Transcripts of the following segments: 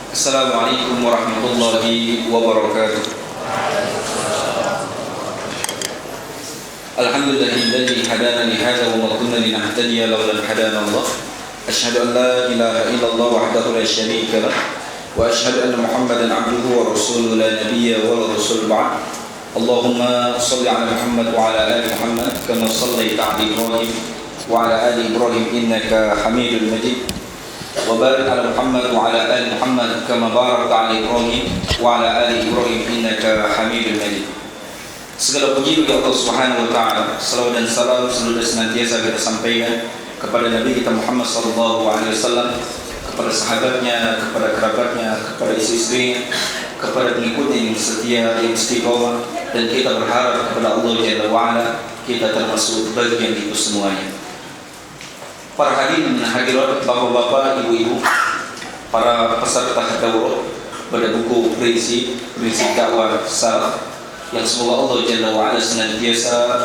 Assalamualaikum warahmatullahi wabarakatuh. Alhamdulillahilladzi hadana li hadza wa ma kunna linahtadiya lawla an hadana Allah. Asyhadu an la ilaha illallah wahdahu la syarika lah wa asyhadu anna Muhammadan abduhu wa rasuluhu la nabiyya wa la rasul ba'd. Allahumma shalli ala Muhammad wa ala ali Muhammad kama shallaita ala Ibrahim wa ala ali Ibrahim innaka Hamidul Majid. Wa barik ala Muhammad wa ala ali Muhammad kama barakta ala Ibrahim wa ala ali Ibrahim innaka Hamidul Majid. Segala puji bagi Allah Subhanahu wa taala. Salawat dan salam seluruh senantiasa kita sampaikan kepada Nabi kita Muhammad sallallahu alaihi wasallam, kepada sahabatnya, kepada kerabatnya, kepada istri-istrinya, kepada pengikutnya yang setia, yang istiqomah, dan kita berharap kepada Allah Jalla wa ala kita termasuk bagian itu semuanya. Para hadirin dan hadirat, bapak-bapak, ibu-ibu, para peserta daurah pada buku prinsip dakwah salaf yang semoga Allah Jalla wa ala senantiasa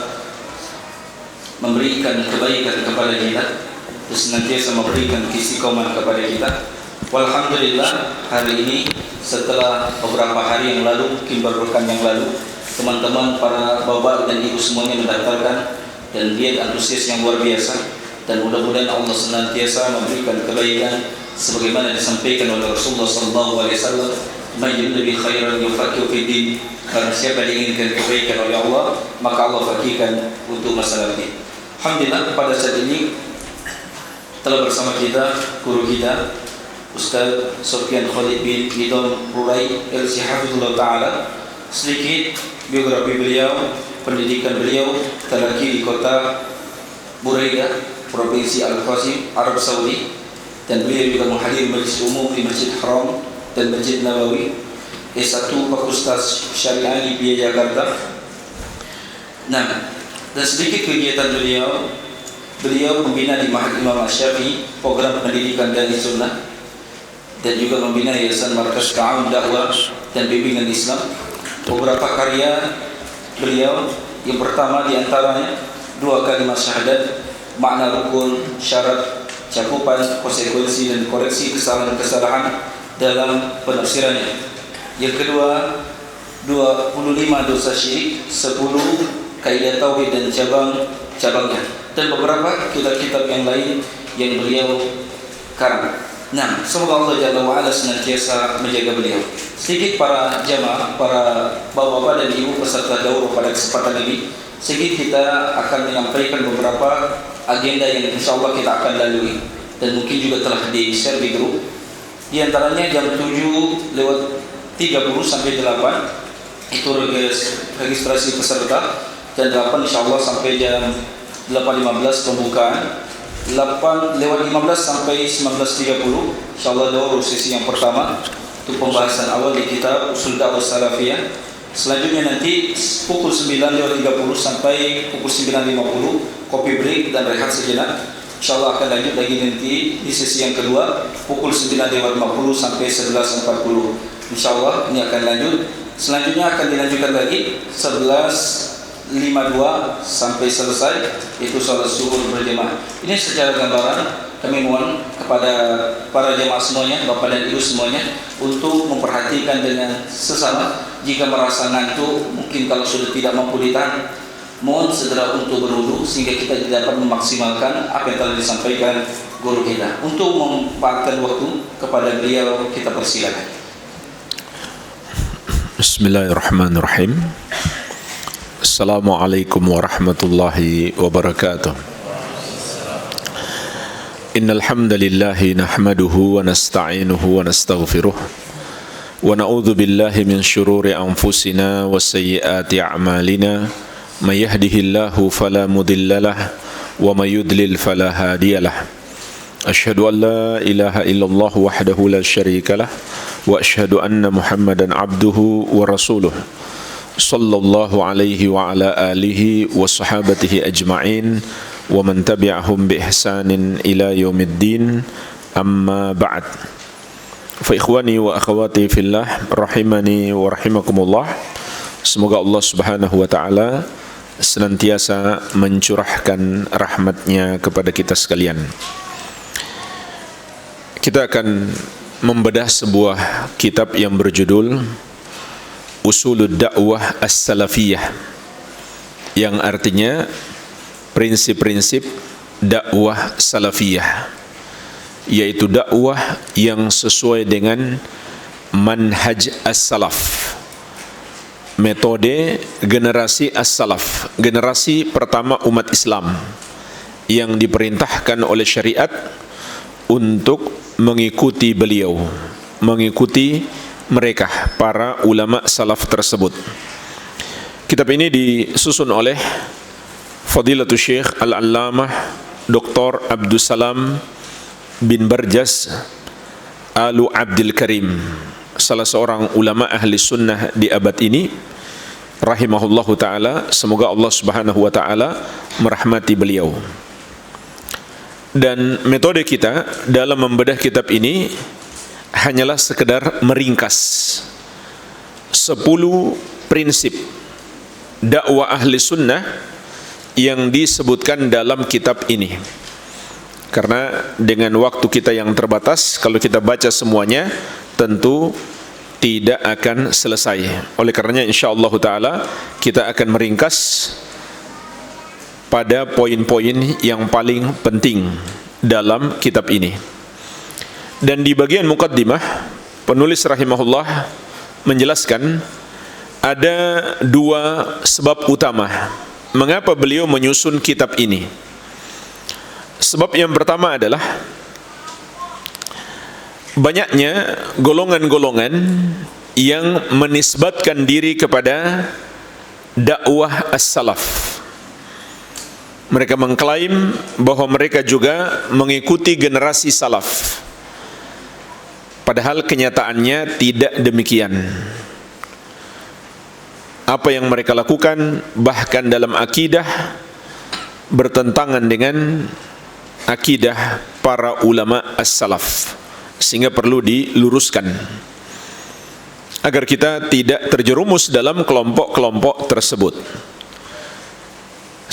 memberikan kebaikan kepada kita dan senantiasa memberikan istiqomah kepada kita. Walhamdulillah, hari ini setelah beberapa hari yang lalu, mungkin beberapa pekan yang lalu, teman-teman para bapak dan ibu semuanya mendaftarkan dan lihat antusias yang luar biasa. Dan mudah-mudahan Allah senantiasa memberikan kebaikan sebagaimana disampaikan oleh Rasulullah sallallahu alaihi wasallam, "Man yuridu khairan yufaqihu fid din." Karena siapa yang inginkan kebaikan oleh Allah, maka Allah fakihkan untuk masalah ini. Alhamdulillah, pada saat ini telah bersama kita guru kita Ustaz Sofyan Khalid bin Idham Rurai LC Hafizullah Ta'ala. Sedikit biografi beliau, pendidikan beliau terlahir di kota Buraidah, Provinsi Al-Qasim, Arab Saudi, dan beliau juga menghadiri majlis umum di Masjid Haram dan Masjid Nabawi. S1 Fakultas Syariah di Jakarta. Nah, dan sedikit kegiatan beliau membina di Ma'had Imam Asy-Syafi'i program pendidikan dari sunnah, dan juga membina Yayasan Markas Ta'awun Dakwah dan Bimbingan Islam. Beberapa karya beliau, yang pertama di antaranya 2 kalimat syahadat, makna rukun, syarat, cakupan, konsekuensi dan koreksi kesalahan-kesalahan dalam penafsirannya. Yang kedua, 25 dosa syirik, 10 kaidah tauhid dan cabang-cabangnya, dan beberapa kitab-kitab yang lain yang beliau karang. Nah, semoga Allah Jalla wa ala senantiasa menjaga beliau. Sedikit para jamaah, para bapak-bapak dan ibu peserta daurah pada kesempatan ini, sedikit kita akan menyampaikan beberapa agenda yang insyaallah kita akan lalui dan mungkin juga telah di-share di grup. Di antaranya jam 7:30 sampai 8 itu registrasi peserta, dan 8 insyaallah sampai jam 8.15 pembukaan. 8:15 sampai 19.30 insyaallah daurah sesi yang pertama, itu pembahasan awal di kitab Ushul Dakwah Salafiyah. Selanjutnya nanti pukul 9.30 sampai pukul 9.50 kopi break dan rehat sejenak. Insyaallah akan lanjut lagi nanti di sesi yang kedua pukul 9.50 sampai 11.40. Insyaallah ini akan lanjut. Selanjutnya akan dilanjutkan lagi 11.52 sampai selesai, itu salat subuh berjamaah. Ini secara gambaran kami mohon kepada para jemaah semuanya, bapak dan ibu semuanya, untuk memperhatikan dengan sesama. Jika merasa ngantuk, mungkin kalau sudah tidak mampu ditahan, mohon segera untuk berwudu sehingga kita dapat memaksimalkan apa yang telah disampaikan guru kita. Untuk memanfaatkan waktu kepada beliau, kita persilakan. Bismillahirrahmanirrahim. Assalamualaikum warahmatullahi wabarakatuh. Innal hamdalillahi nahmaduhu wa nasta'inuhu wa nastaghfiruh wa na'udzu billahi min syururi anfusina wa sayyiati a'malina. May yahdihillahu fala mudhillalah wa may yudlil fala hadiyalah. Asyhadu an la ilaha illallah wahdahu la syarikalah wa asyhadu anna Muhammadan abduhu wa rasuluh. Sallallahu alaihi wa ala alihi wa sahabatihi ajma'in wa man tabi'ahum bi ihsanin ila yaumiddin. Amma ba'd. Fa ikhwani wa akhwati fillah rahimani wa rahimakumullah. Semoga Allah Subhanahu wa taala senantiasa mencurahkan rahmatnya kepada kita sekalian. Kita akan membedah sebuah kitab yang berjudul Usulud Da'wah As-Salafiyah, yang artinya prinsip-prinsip dakwah salafiyah, yaitu dakwah yang sesuai dengan manhaj as-salaf, metode generasi as-salaf, generasi pertama umat Islam yang diperintahkan oleh syariat untuk mengikuti beliau, mengikuti mereka, para ulama salaf tersebut. Kitab ini disusun oleh Fadilatul Syekh Al-Allamah Dr. Abdussalam bin Barjas Alu Abdul Karim, salah seorang ulama ahli sunnah di abad ini, rahimahullahu ta'ala. Semoga Allah subhanahu wa ta'ala merahmati beliau. Dan metode kita dalam membedah kitab ini hanyalah sekedar meringkas 10 prinsip dakwah ahli sunnah yang disebutkan dalam kitab ini. Karena dengan waktu kita yang terbatas, kalau kita baca semuanya tentu tidak akan selesai. Oleh karenanya insyaallah ta'ala kita akan meringkas pada poin-poin yang paling penting dalam kitab ini. Dan di bagian muqaddimah, penulis rahimahullah menjelaskan ada 2 sebab utama mengapa beliau menyusun kitab ini. Sebab yang pertama adalah banyaknya golongan-golongan yang menisbatkan diri kepada dakwah as-salaf. Mereka mengklaim bahwa mereka juga mengikuti generasi salaf, padahal kenyataannya tidak demikian. Apa yang mereka lakukan bahkan dalam akidah bertentangan dengan akidah para ulama as-salaf, sehingga perlu diluruskan agar kita tidak terjerumus dalam kelompok-kelompok tersebut.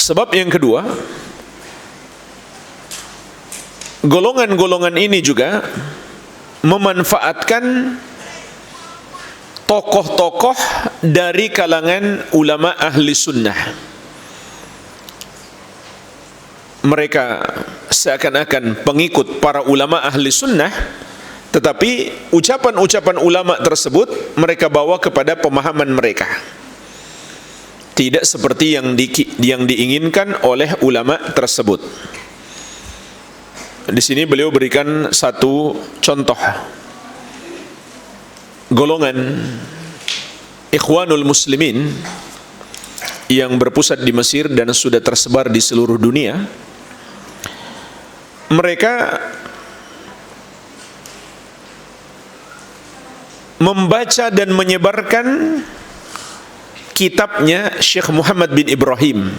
Sebab yang kedua, golongan-golongan ini juga memanfaatkan tokoh-tokoh dari kalangan ulama ahli sunnah. Mereka seakan-akan pengikut para ulama ahli sunnah, tetapi ucapan-ucapan ulama tersebut mereka bawa kepada pemahaman mereka, tidak seperti yang diinginkan oleh ulama tersebut. Di sini beliau berikan satu contoh. Golongan Ikhwanul Muslimin yang berpusat di Mesir dan sudah tersebar di seluruh dunia, mereka membaca dan menyebarkan kitabnya Syekh Muhammad bin Ibrahim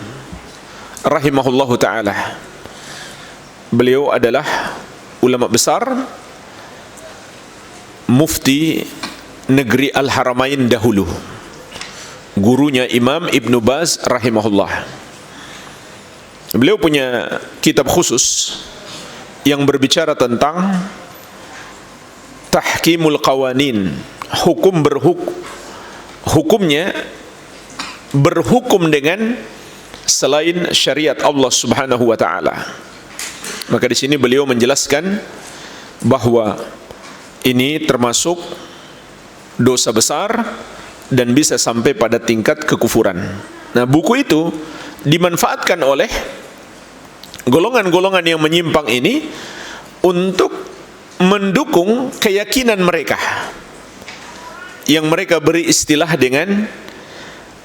rahimahullahu ta'ala. Beliau adalah ulama besar, mufti negeri Al-Haramain dahulu, gurunya Imam Ibn Baz rahimahullah. Beliau punya kitab khusus yang berbicara tentang tahkimul qawanin, hukumnya berhukum dengan selain syariat Allah Subhanahu wa taala. Maka di sini beliau menjelaskan bahwa ini termasuk dosa besar dan bisa sampai pada tingkat kekufuran. Nah, buku itu dimanfaatkan oleh golongan-golongan yang menyimpang ini untuk mendukung keyakinan mereka yang mereka beri istilah dengan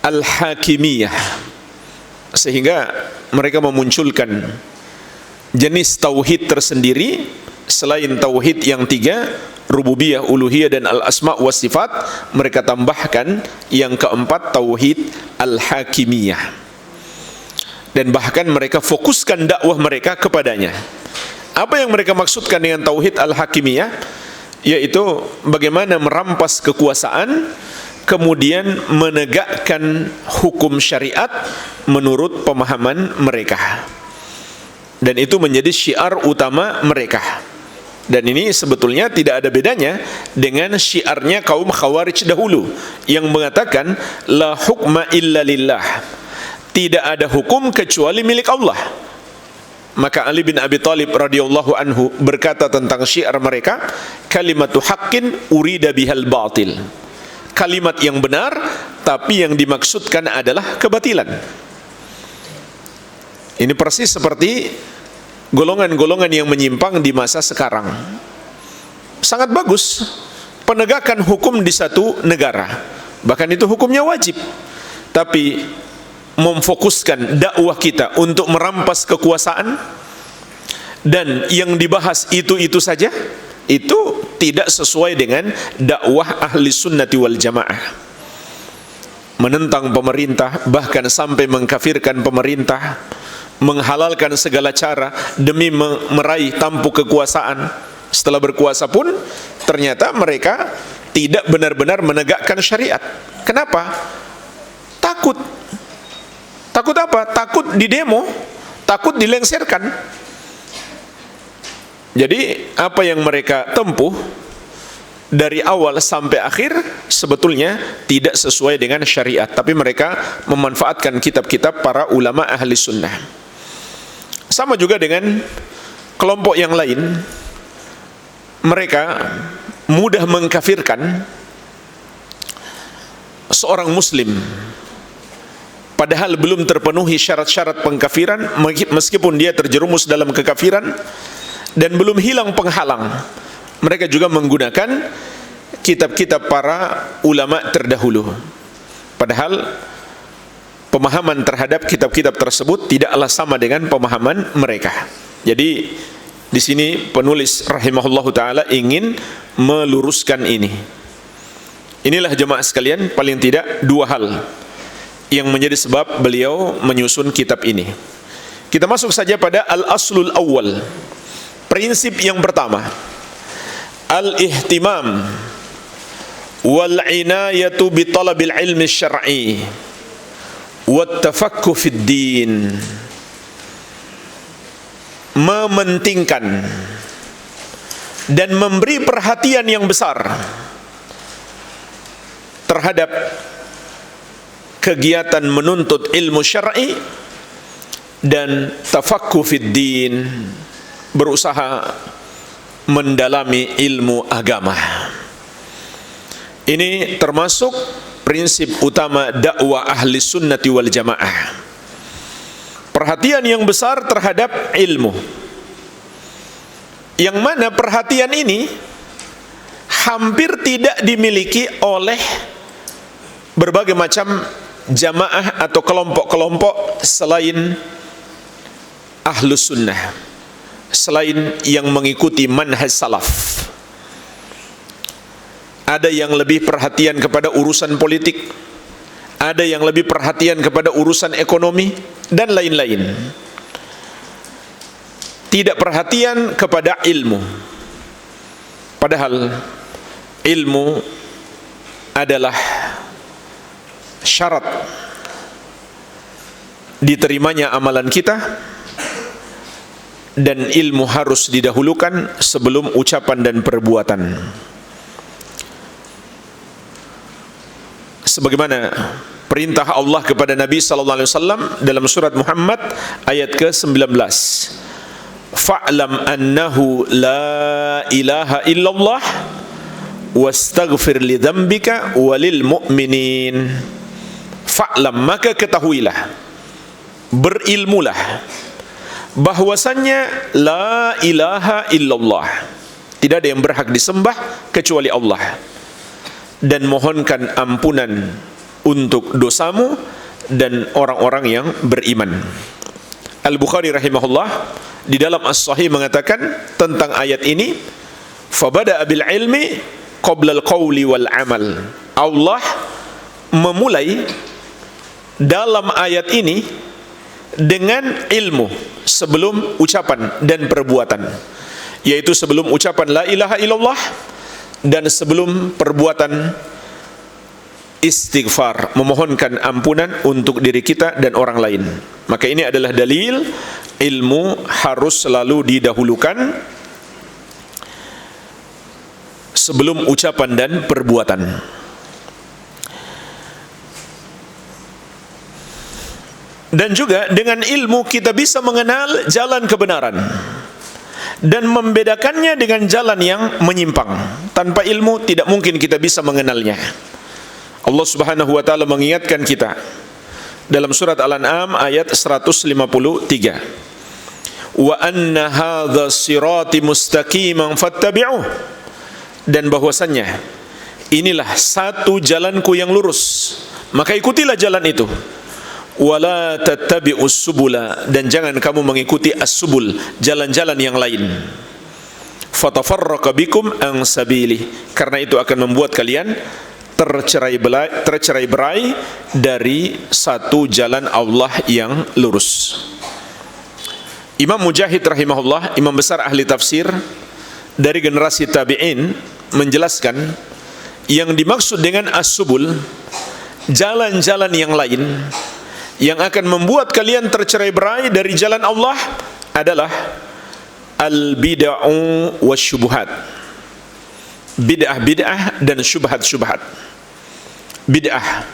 al-hakimiyah, sehingga mereka memunculkan jenis tauhid tersendiri selain tauhid yang 3, rububiyah, uluhiyah dan al-asma wa sifat. Mereka tambahkan yang keempat, tauhid al-hakimiyah, dan bahkan mereka fokuskan dakwah mereka kepadanya. Apa yang mereka maksudkan dengan tauhid al-hakimiyah? Yaitu bagaimana merampas kekuasaan, kemudian menegakkan hukum syariat menurut pemahaman mereka. Dan itu menjadi syiar utama mereka. Dan ini sebetulnya tidak ada bedanya dengan syiarnya kaum Khawarij dahulu yang mengatakan la hukma illa lillah, tidak ada hukum kecuali milik Allah. Maka Ali bin Abi Thalib radhiyallahu anhu berkata tentang syiar mereka, kalimatu haqqin urida bihal batil, kalimat yang benar tapi yang dimaksudkan adalah kebatilan. Ini persis seperti golongan-golongan yang menyimpang di masa sekarang. Sangat bagus penegakan hukum di satu negara, bahkan itu hukumnya wajib, tapi memfokuskan dakwah kita untuk merampas kekuasaan dan yang dibahas itu saja, itu tidak sesuai dengan dakwah ahli sunnati wal jamaah. Menentang pemerintah, bahkan sampai mengkafirkan pemerintah, menghalalkan segala cara demi meraih tampuk kekuasaan. Setelah berkuasa pun ternyata mereka tidak benar-benar menegakkan syariat. Kenapa? Takut. Takut apa? Takut didemo, takut dilengsarkan. Jadi apa yang mereka tempuh dari awal sampai akhir sebetulnya tidak sesuai dengan syariat, tapi mereka memanfaatkan kitab-kitab para ulama ahli sunnah. Sama juga dengan kelompok yang lain, mereka mudah mengkafirkan seorang muslim padahal belum terpenuhi syarat-syarat pengkafiran, meskipun dia terjerumus dalam kekafiran dan belum hilang penghalang. Mereka juga menggunakan kitab-kitab para ulama terdahulu, padahal pemahaman terhadap kitab-kitab tersebut tidaklah sama dengan pemahaman mereka. Jadi di sini penulis rahimahullahu taala ingin meluruskan ini. Inilah jemaah sekalian paling tidak dua hal yang menjadi sebab beliau menyusun kitab ini. Kita masuk saja pada al-aslul awwal. Prinsip yang pertama, al-ihtimam wal inayatu bi talabil ilmi syar'i wat tafakku fid din. Mementingkan dan memberi perhatian yang besar terhadap kegiatan menuntut ilmu syar'i dan tafakku fid din, berusaha mendalami ilmu agama. Ini termasuk prinsip utama dakwah ahli sunnati wal jamaah. Perhatian yang besar terhadap ilmu, yang mana perhatian ini hampir tidak dimiliki oleh berbagai macam jamaah atau kelompok-kelompok selain ahlus sunnah, selain yang mengikuti manhaj salaf. Ada yang lebih perhatian kepada urusan politik, ada yang lebih perhatian kepada urusan ekonomi, dan lain-lain. Tidak perhatian kepada ilmu. Padahal ilmu adalah syarat diterimanya amalan kita, dan ilmu harus didahulukan sebelum ucapan dan perbuatan. Sebagaimana perintah Allah kepada Nabi sallallahu alaihi wasallam dalam surat Muhammad ayat ke-19. Fa'lam annahu la ilaha illallah wastaghfir li dzambika walil mu'minin. Fa'lam, maka ketahuilah, berilmulah bahwasannya la ilaha illallah, tidak ada yang berhak disembah kecuali Allah, dan mohonkan ampunan untuk dosamu dan orang-orang yang beriman. Al-Bukhari rahimahullah di dalam As-Sahih mengatakan tentang ayat ini, fabada'a bil ilmi qabla al-qawli wal amal. Allah memulai dalam ayat ini dengan ilmu sebelum ucapan dan perbuatan, yaitu sebelum ucapan la ilaha illallah dan sebelum perbuatan istighfar, memohonkan ampunan untuk diri kita dan orang lain. Maka ini adalah dalil ilmu harus selalu didahulukan sebelum ucapan dan perbuatan. Dan juga dengan ilmu kita bisa mengenal jalan kebenaran dan membedakannya dengan jalan yang menyimpang. Tanpa ilmu tidak mungkin kita bisa mengenalnya. Allah Subhanahu wa taala mengingatkan kita dalam surat Al-An'am ayat 153. Wa anna hadza sirati mustaqiman fattabi'uh. Dan bahwasannya inilah satu jalanku yang lurus, maka ikutilah jalan itu. Wala tattabi'us subula, dan jangan kamu mengikuti as-subul, jalan-jalan yang lain. Fatafarraqa bikum an sabili, karena itu akan membuat kalian tercerai-berai dari satu jalan Allah yang lurus. Imam Mujahid rahimahullah, imam besar ahli tafsir dari generasi tabi'in, menjelaskan yang dimaksud dengan as-subul, jalan-jalan yang lain yang akan membuat kalian tercerai-berai dari jalan Allah adalah al-bid'u wasyubuhat. Bid'ah-bid'ah dan syubhat-syubhat. Bid'ah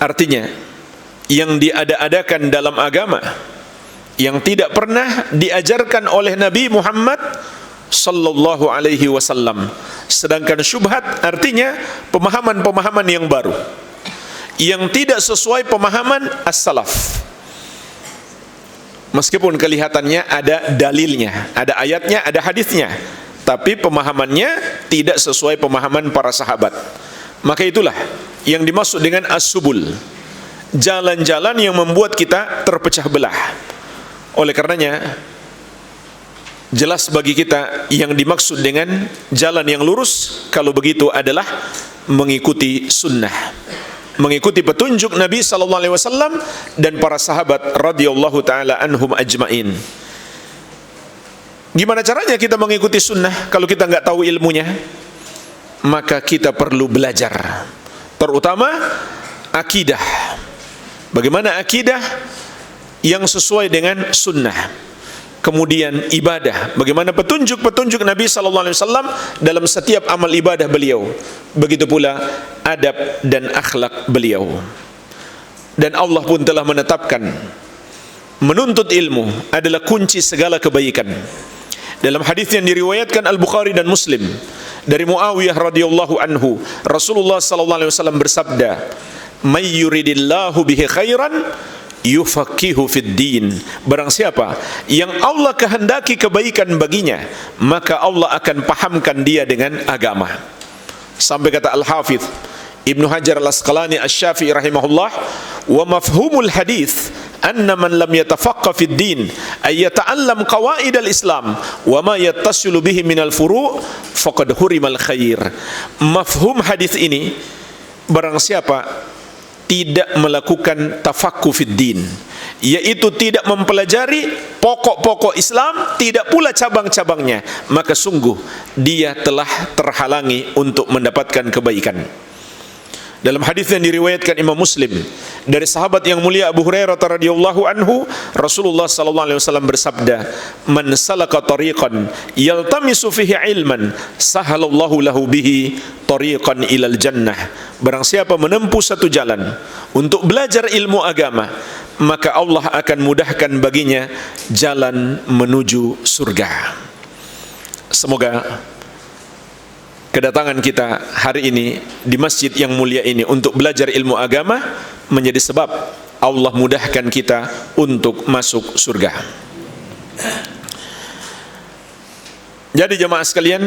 artinya yang diada-adakan dalam agama, yang tidak pernah diajarkan oleh Nabi Muhammad sallallahu alaihi wasallam. Sedangkan syubhat artinya pemahaman-pemahaman yang baru, yang tidak sesuai pemahaman as-salaf. Meskipun kelihatannya ada dalilnya, ada ayatnya, ada hadisnya, tapi pemahamannya tidak sesuai pemahaman para sahabat. Maka itulah yang dimaksud dengan as-subul, jalan-jalan yang membuat kita terpecah belah. Oleh karenanya, jelas bagi kita yang dimaksud dengan jalan yang lurus, kalau begitu adalah mengikuti sunnah, mengikuti petunjuk Nabi sallallahu alaihi wasallam dan para sahabat radhiyallahu taala anhum ajmain. Gimana caranya kita mengikuti sunnah kalau kita nggak tahu ilmunya? Maka kita perlu belajar, terutama akidah. Bagaimana akidah yang sesuai dengan sunnah? Kemudian ibadah, bagaimana petunjuk-petunjuk Nabi sallallahu alaihi wasallam dalam setiap amal ibadah beliau. Begitu pula adab dan akhlak beliau. Dan Allah pun telah menetapkan menuntut ilmu adalah kunci segala kebaikan. Dalam hadis yang diriwayatkan Al-Bukhari dan Muslim dari Muawiyah radhiyallahu anhu, Rasulullah sallallahu alaihi wasallam bersabda, "May yuridillahu bihi khairan yufaqihu fid din." Barang siapa yang Allah kehendaki kebaikan baginya, maka Allah akan pahamkan dia dengan agama. Sampai kata Al-Hafidh Ibnu Hajar Al-Asqalani Asy-Syafi'i rahimahullah, wa mafhumul hadis anna man lam yatafaqqa fid din ay yata'allam qawaid al-Islam wa ma yattasilu bihi min al-furu' faqad hurimal khair. Mafhum hadis ini, barang siapa tidak melakukan tafaqquh fid din, yaitu tidak mempelajari pokok-pokok Islam, tidak pula cabang-cabangnya, maka sungguh dia telah terhalangi untuk mendapatkan kebaikan. Dalam hadis yang diriwayatkan Imam Muslim dari sahabat yang mulia Abu Hurairah radhiyallahu anhu, Rasulullah sallallahu alaihi wasallam bersabda, "Man salaka tariqan yaltamisu fihi ilman, sahalallahu lahu bihi tariqan ilal jannah." Barang siapa menempuh satu jalan untuk belajar ilmu agama, maka Allah akan mudahkan baginya jalan menuju surga. Semoga kedatangan kita hari ini di masjid yang mulia ini untuk belajar ilmu agama menjadi sebab Allah mudahkan kita untuk masuk surga. Jadi jemaah sekalian,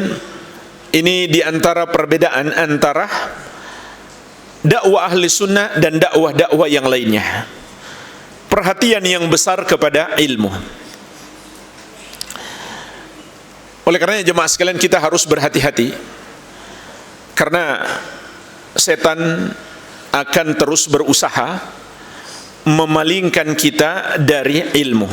ini di antara perbedaan antara dakwah ahli sunnah dan dakwah-dakwah yang lainnya. Perhatian yang besar kepada ilmu. Oleh karenanya jemaah sekalian, kita harus berhati-hati, karena setan akan terus berusaha memalingkan kita dari ilmu.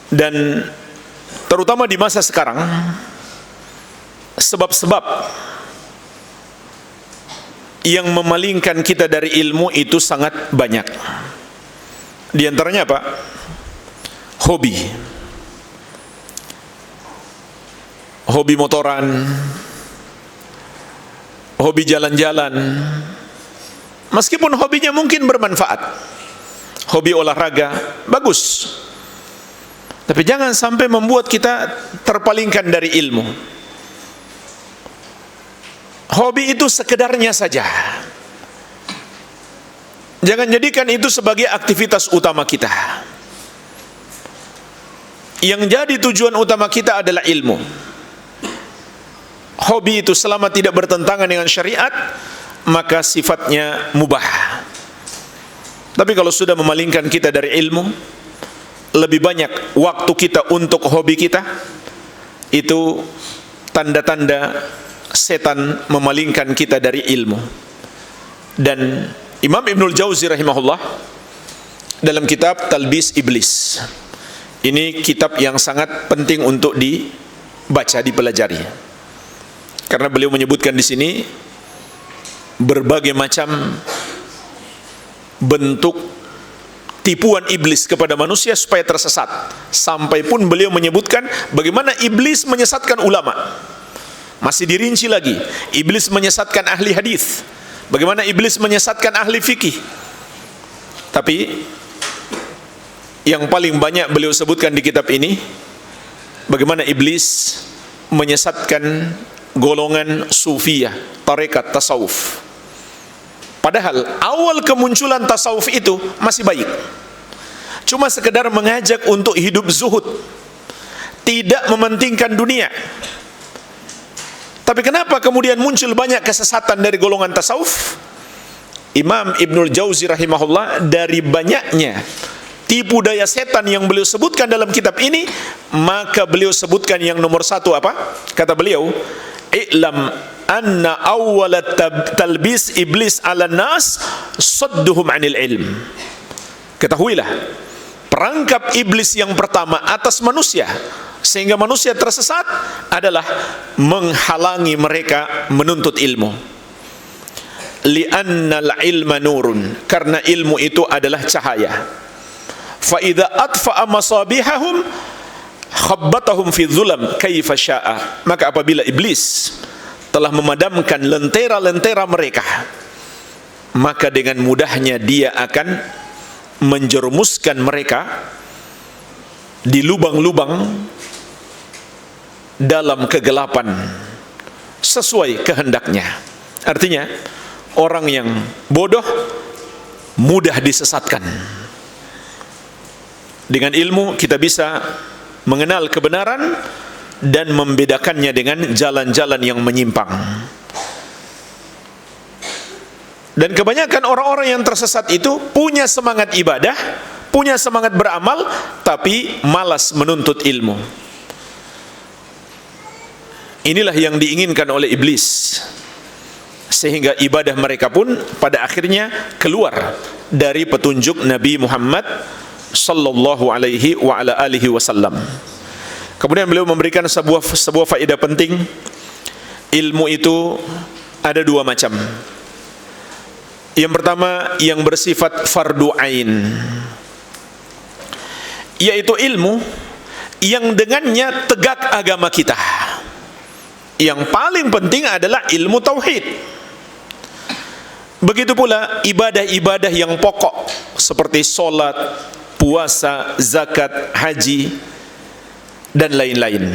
Dan terutama di masa sekarang, sebab-sebab yang memalingkan kita dari ilmu itu sangat banyak. Di antaranya apa? Hobi. hobi motoran, hobi jalan-jalan, meskipun hobinya mungkin bermanfaat, hobi olahraga bagus, tapi jangan sampai membuat kita terpalingkan dari ilmu. Hobi itu sekedarnya saja, jangan jadikan itu sebagai aktivitas utama kita. Yang jadi tujuan utama kita adalah ilmu. Hobi itu selama tidak bertentangan dengan syariat, maka sifatnya mubah. Tapi kalau sudah memalingkan kita dari ilmu, lebih banyak waktu kita untuk hobi kita, itu tanda-tanda setan memalingkan kita dari ilmu. Dan Imam Ibnul Jauzi rahimahullah dalam kitab Talbis Iblis, ini kitab yang sangat penting untuk dibaca, dipelajari, karena beliau menyebutkan di sini berbagai macam bentuk tipuan iblis kepada manusia supaya tersesat. Sampai pun beliau menyebutkan bagaimana iblis menyesatkan ulama. Masih dirinci lagi, iblis menyesatkan ahli hadis, bagaimana iblis menyesatkan ahli fikih. Tapi yang paling banyak beliau sebutkan di kitab ini, bagaimana iblis menyesatkan golongan sufiyah, tarekat, tasawuf. Padahal awal kemunculan tasawuf itu masih baik, cuma sekedar mengajak untuk hidup zuhud, tidak mementingkan dunia. Tapi kenapa kemudian muncul banyak kesesatan dari golongan tasawuf? Imam Ibnul Jauzi rahimahullah, dari banyaknya tipu daya setan yang beliau sebutkan dalam kitab ini, maka beliau sebutkan yang nomor satu apa? Kata beliau, i'lam anna awwala talbis iblis ala nas sadduhum anil ilm. Ketahuilah, perangkap iblis yang pertama atas manusia sehingga manusia tersesat adalah menghalangi mereka menuntut ilmu. Li'annal ilma nurun, karena ilmu itu adalah cahaya. Fa idza atfa'a masabihahum khabbatahum fi dhulam kaifa syaa. Maka apabila iblis telah memadamkan lentera-lentera mereka, maka dengan mudahnya dia akan menjerumuskan mereka di lubang-lubang dalam kegelapan sesuai kehendaknya. Artinya, orang yang bodoh mudah disesatkan. Dengan ilmu kita bisa mengenal kebenaran dan membedakannya dengan jalan-jalan yang menyimpang. Dan kebanyakan orang-orang yang tersesat itu punya semangat ibadah, punya semangat beramal, tapi malas menuntut ilmu. Inilah yang diinginkan oleh iblis, sehingga ibadah mereka pun pada akhirnya keluar dari petunjuk Nabi Muhammad sallallahu alaihi wa ala alihi wasallam. Kemudian beliau memberikan sebuah faedah penting. Ilmu itu ada dua macam. Yang pertama, yang bersifat fardu ain, yaitu ilmu yang dengannya tegak agama kita. Yang paling penting adalah ilmu tauhid. Begitu pula ibadah-ibadah yang pokok seperti solat, puasa, zakat, haji, dan lain-lain.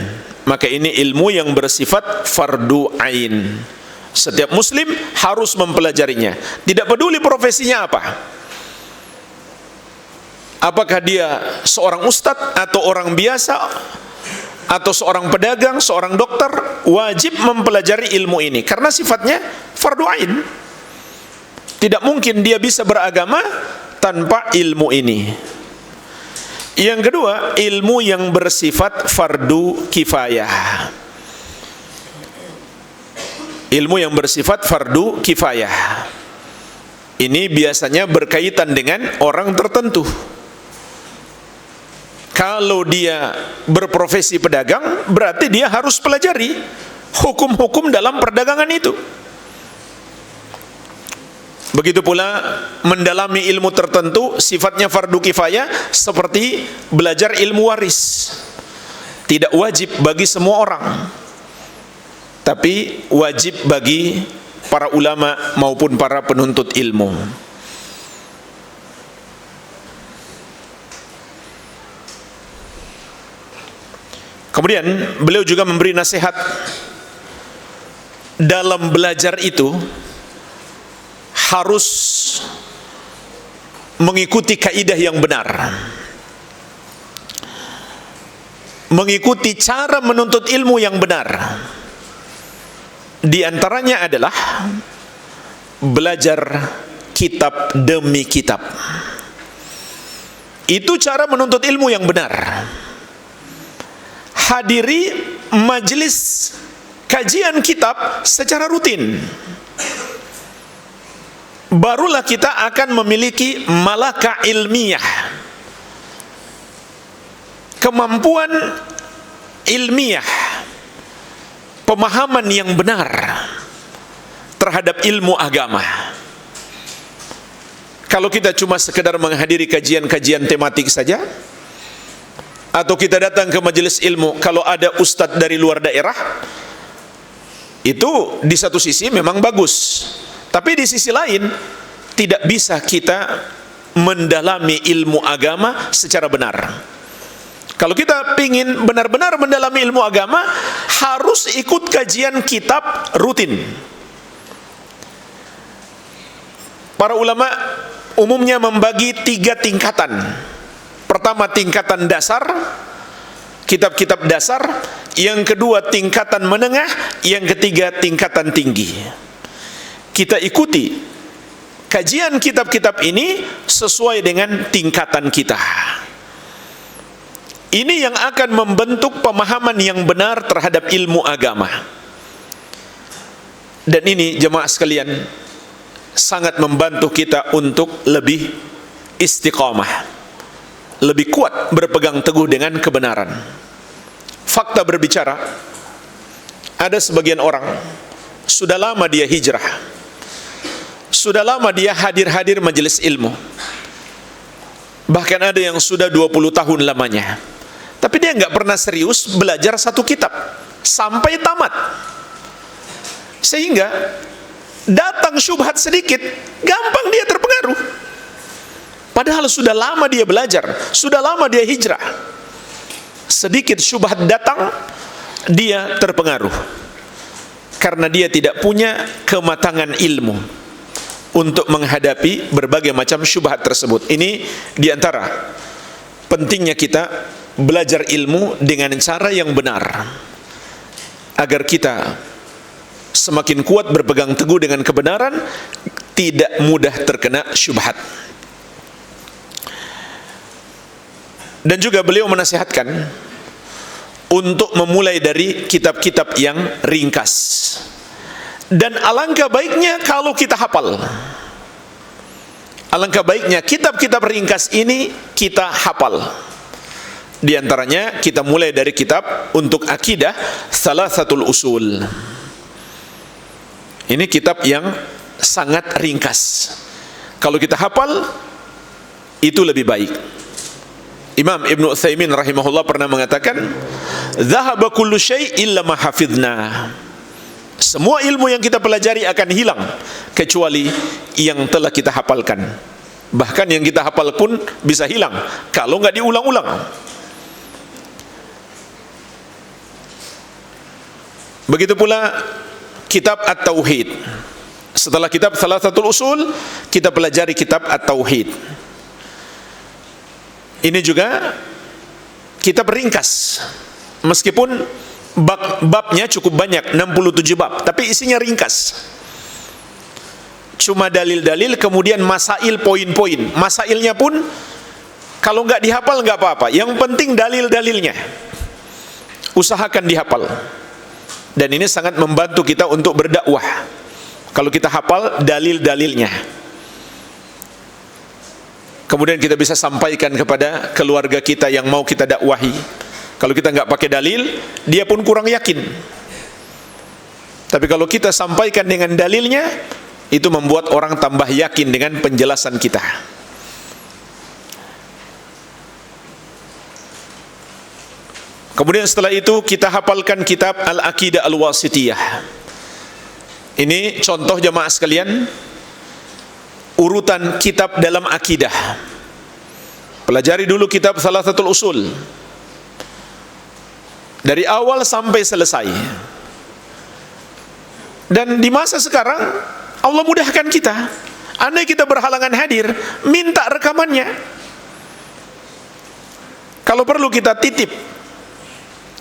Maka ini ilmu yang bersifat fardu ain. Setiap muslim harus mempelajarinya, tidak peduli profesinya apa. Apakah dia seorang ustadz atau orang biasa, atau seorang pedagang, seorang dokter, wajib mempelajari ilmu ini karena sifatnya fardu ain. Tidak mungkin dia bisa beragama tanpa ilmu ini. Yang kedua, ilmu yang bersifat fardu kifayah. Ilmu yang bersifat fardu kifayah ini biasanya berkaitan dengan orang tertentu. Kalau dia berprofesi pedagang, berarti dia harus pelajari hukum-hukum dalam perdagangan itu. Begitu pula mendalami ilmu tertentu sifatnya fardu kifayah, seperti belajar ilmu waris. Tidak wajib bagi semua orang. tapi wajib bagi para ulama maupun para penuntut ilmu. Kemudian beliau juga memberi nasihat dalam belajar itu harus mengikuti kaidah yang benar, mengikuti cara menuntut ilmu yang benar. Di antaranya adalah belajar kitab demi kitab. Itu cara menuntut ilmu yang benar. Hadiri majelis kajian kitab secara rutin, barulah kita akan memiliki malaka ilmiah, kemampuan ilmiah, pemahaman yang benar terhadap ilmu agama. Kalau kita cuma sekedar menghadiri kajian-kajian tematik saja, atau kita datang ke majelis ilmu kalau ada ustadz dari luar daerah, itu di satu sisi memang bagus, tapi di sisi lain tidak bisa kita mendalami ilmu agama secara benar. Kalau kita ingin benar-benar mendalami ilmu agama, harus ikut kajian kitab rutin. Para ulama umumnya membagi 3 tingkatan. Pertama, tingkatan dasar, kitab-kitab dasar. Yang kedua, tingkatan menengah. Yang ketiga, tingkatan tinggi. Kita ikuti kajian kitab-kitab ini sesuai dengan tingkatan kita. Ini yang akan membentuk pemahaman yang benar terhadap ilmu agama. Dan ini jemaah sekalian sangat membantu kita untuk lebih istiqamah, lebih kuat berpegang teguh dengan kebenaran. Fakta berbicara, ada sebagian orang sudah lama dia hijrah, sudah lama dia hadir-hadir majelis ilmu, bahkan ada yang sudah 20 tahun lamanya, tapi dia nggak pernah serius belajar satu kitab sampai tamat. Sehingga datang syubhat sedikit, gampang dia terpengaruh. Padahal sudah lama dia belajar, sudah lama dia hijrah. Sedikit syubhat datang, dia terpengaruh. Karena dia tidak punya kematangan ilmu untuk menghadapi berbagai macam syubhat tersebut. Ini diantara pentingnya kita belajar ilmu dengan cara yang benar, agar kita semakin kuat berpegang teguh dengan kebenaran, tidak mudah terkena syubhat. Dan juga beliau menasihatkan untuk memulai dari kitab-kitab yang ringkas. Dan alangkah baiknya kalau kita hafal. Alangkah baiknya kitab-kitab ringkas ini kita hafal. Di antaranya kita mulai dari kitab untuk akidah, Thalathatul Usul. Ini kitab yang sangat ringkas. Kalau kita hafal, itu lebih baik. Imam Ibn Utsaimin rahimahullah pernah mengatakan, "Dhahaba kullu syai' illa ma hafidna." Semua ilmu yang kita pelajari akan hilang kecuali yang telah kita hafalkan. Bahkan yang kita hafal pun bisa hilang kalau nggak diulang-ulang. Begitu pula kitab At-Tauhid. Setelah kitab Thalathatul Usul, kita pelajari kitab At-Tauhid. Ini juga kitab ringkas. Meskipun babnya cukup banyak, 67 bab, tapi isinya ringkas. Cuma dalil-dalil, kemudian masail, poin-poin. Masailnya pun kalau nggak dihafal nggak apa-apa. Yang penting dalil-dalilnya. Usahakan dihafal. Dan ini sangat membantu kita untuk berdakwah. Kalau kita hafal dalil-dalilnya, kemudian kita bisa sampaikan kepada keluarga kita yang mau kita dakwahi. Kalau kita nggak pakai dalil, dia pun kurang yakin. Tapi kalau kita sampaikan dengan dalilnya, itu membuat orang tambah yakin dengan penjelasan kita. Kemudian setelah itu kita hafalkan kitab Al-Aqidah Al-Wasithiyah. Ini contoh jamaah sekalian, urutan kitab dalam akidah. Pelajari dulu kitab Thalathatul Usul dari awal sampai selesai. Dan di masa sekarang Allah mudahkan kita. Andai kita berhalangan hadir, minta rekamannya. Kalau perlu kita titip,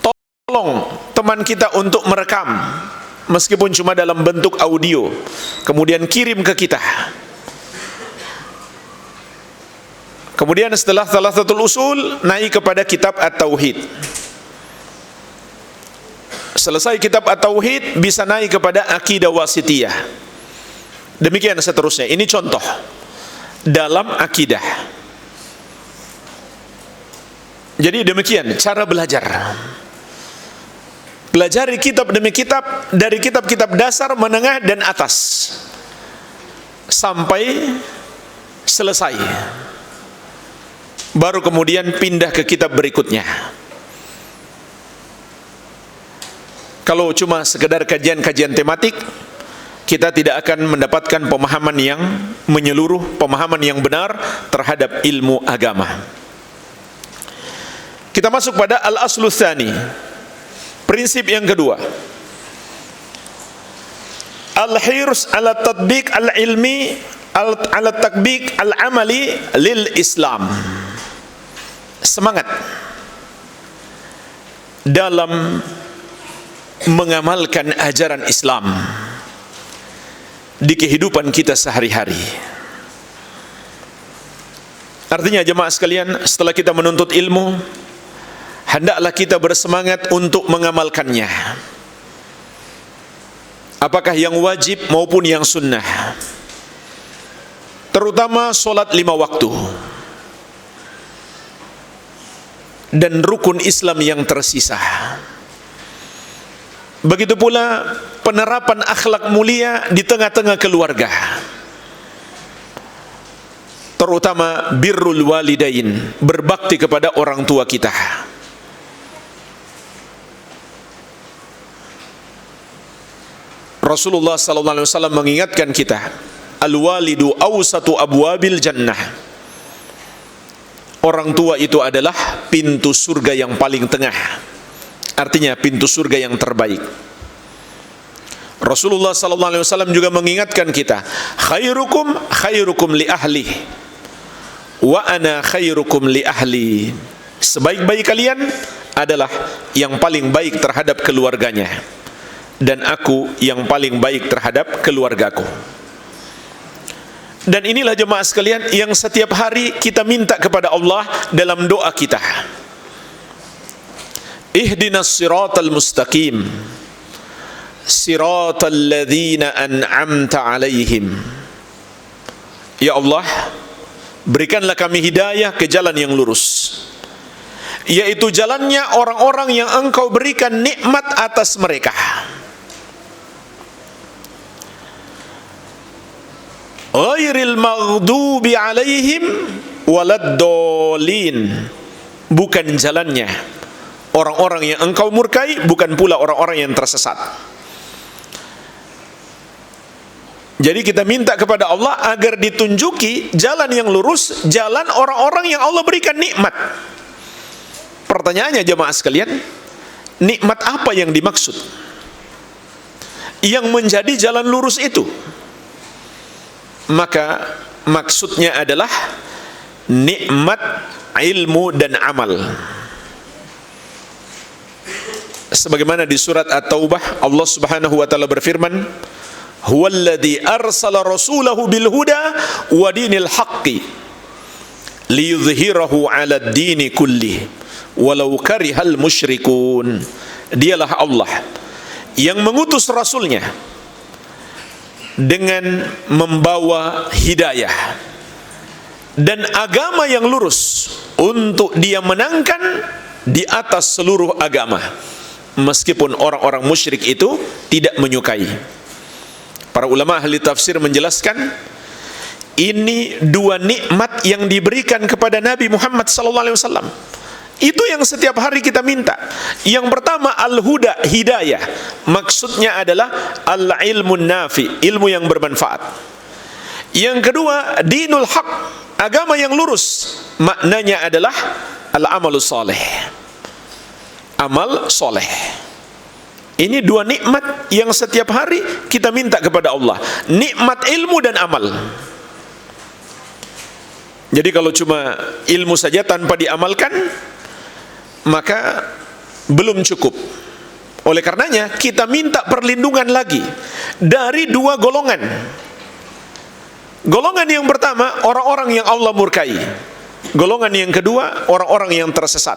tolong teman kita untuk merekam, meskipun cuma dalam bentuk audio, kemudian kirim ke kita. Kemudian setelah Thalathatul Usul, naik kepada kitab At-Tauhid. Selesai kitab At-Tauhid, bisa naik kepada Aqidah Wasithiyah. Demikian seterusnya. Ini contoh dalam akidah. Jadi demikian cara belajar. Pelajari kitab demi kitab, dari kitab-kitab dasar, menengah, dan atas, sampai selesai. Baru kemudian pindah ke kitab berikutnya. Kalau cuma sekedar kajian-kajian tematik, kita tidak akan mendapatkan pemahaman yang menyeluruh, pemahaman yang benar terhadap ilmu agama. Kita masuk pada al-aslu tsani, prinsip yang kedua. Al-hirs ala tatbiq al-ilmi ala tatbiq al-amali lil Islam. Semangat dalam mengamalkan ajaran Islam di kehidupan kita sehari-hari. Artinya jemaah sekalian, setelah kita menuntut ilmu, hendaklah kita bersemangat untuk mengamalkannya, apakah yang wajib maupun yang sunnah, terutama solat 5 waktu dan rukun Islam yang tersisa. Begitu pula penerapan akhlak mulia di tengah-tengah keluarga, terutama birrul walidain, berbakti kepada orang tua kita. Rasulullah sallallahu alaihi wasallam mengingatkan kita, al-walidu awsatu abwabil jannah. Orang tua itu adalah pintu surga yang paling tengah. Artinya pintu surga yang terbaik. Rasulullah sallallahu alaihi wasallam juga mengingatkan kita, khairukum li ahli wa ana khairukum li ahli. Sebaik-baik kalian adalah yang paling baik terhadap keluarganya, dan aku yang paling baik terhadap keluargaku. Dan inilah jemaah sekalian yang setiap hari kita minta kepada Allah dalam doa kita. Ihdinas siratal mustaqim, siratal ladzina an'amta alaihim. Ya Allah, berikanlah kami hidayah ke jalan yang lurus, yaitu jalannya orang-orang yang Engkau berikan nikmat atas mereka. Ghairil maghdubi alaihim waladdallin. Bukan jalannya orang-orang yang Engkau murkai, bukan pula orang-orang yang tersesat. Jadi kita minta kepada Allah agar ditunjuki jalan yang lurus, jalan orang-orang yang Allah berikan nikmat. Pertanyaannya jemaah sekalian, nikmat apa yang dimaksud? Yang menjadi jalan lurus itu? Maka maksudnya adalah nikmat ilmu dan amal. Sebagaimana di surat At-Taubah, Allah Subhanahu wa taala berfirman, "Huwallazi arsala rasulahu bil huda wa dinil haqqi liyudhhirahu 'alad dini kulli walau karihal musyrikun." Dialah Allah yang mengutus rasulnya dengan membawa hidayah dan agama yang lurus untuk dia menangkan di atas seluruh agama, meskipun orang-orang musyrik itu tidak menyukai. Para ulama ahli tafsir menjelaskan, ini dua nikmat yang diberikan kepada Nabi Muhammad sallallahu alaihi wasallam. Itu yang setiap hari kita minta. Yang pertama al-huda, hidayah. Maksudnya adalah al-ilmun nafi, ilmu yang bermanfaat. Yang kedua, dinul haq, agama yang lurus. Maknanya adalah al-amalus saleh, amal soleh. Ini dua nikmat yang setiap hari kita minta kepada Allah. Nikmat ilmu dan amal. Jadi kalau cuma ilmu saja tanpa diamalkan, maka belum cukup. Oleh karenanya kita minta perlindungan lagi dari dua golongan. Golongan yang pertama, orang-orang yang Allah murkai. Golongan yang kedua, orang-orang yang tersesat.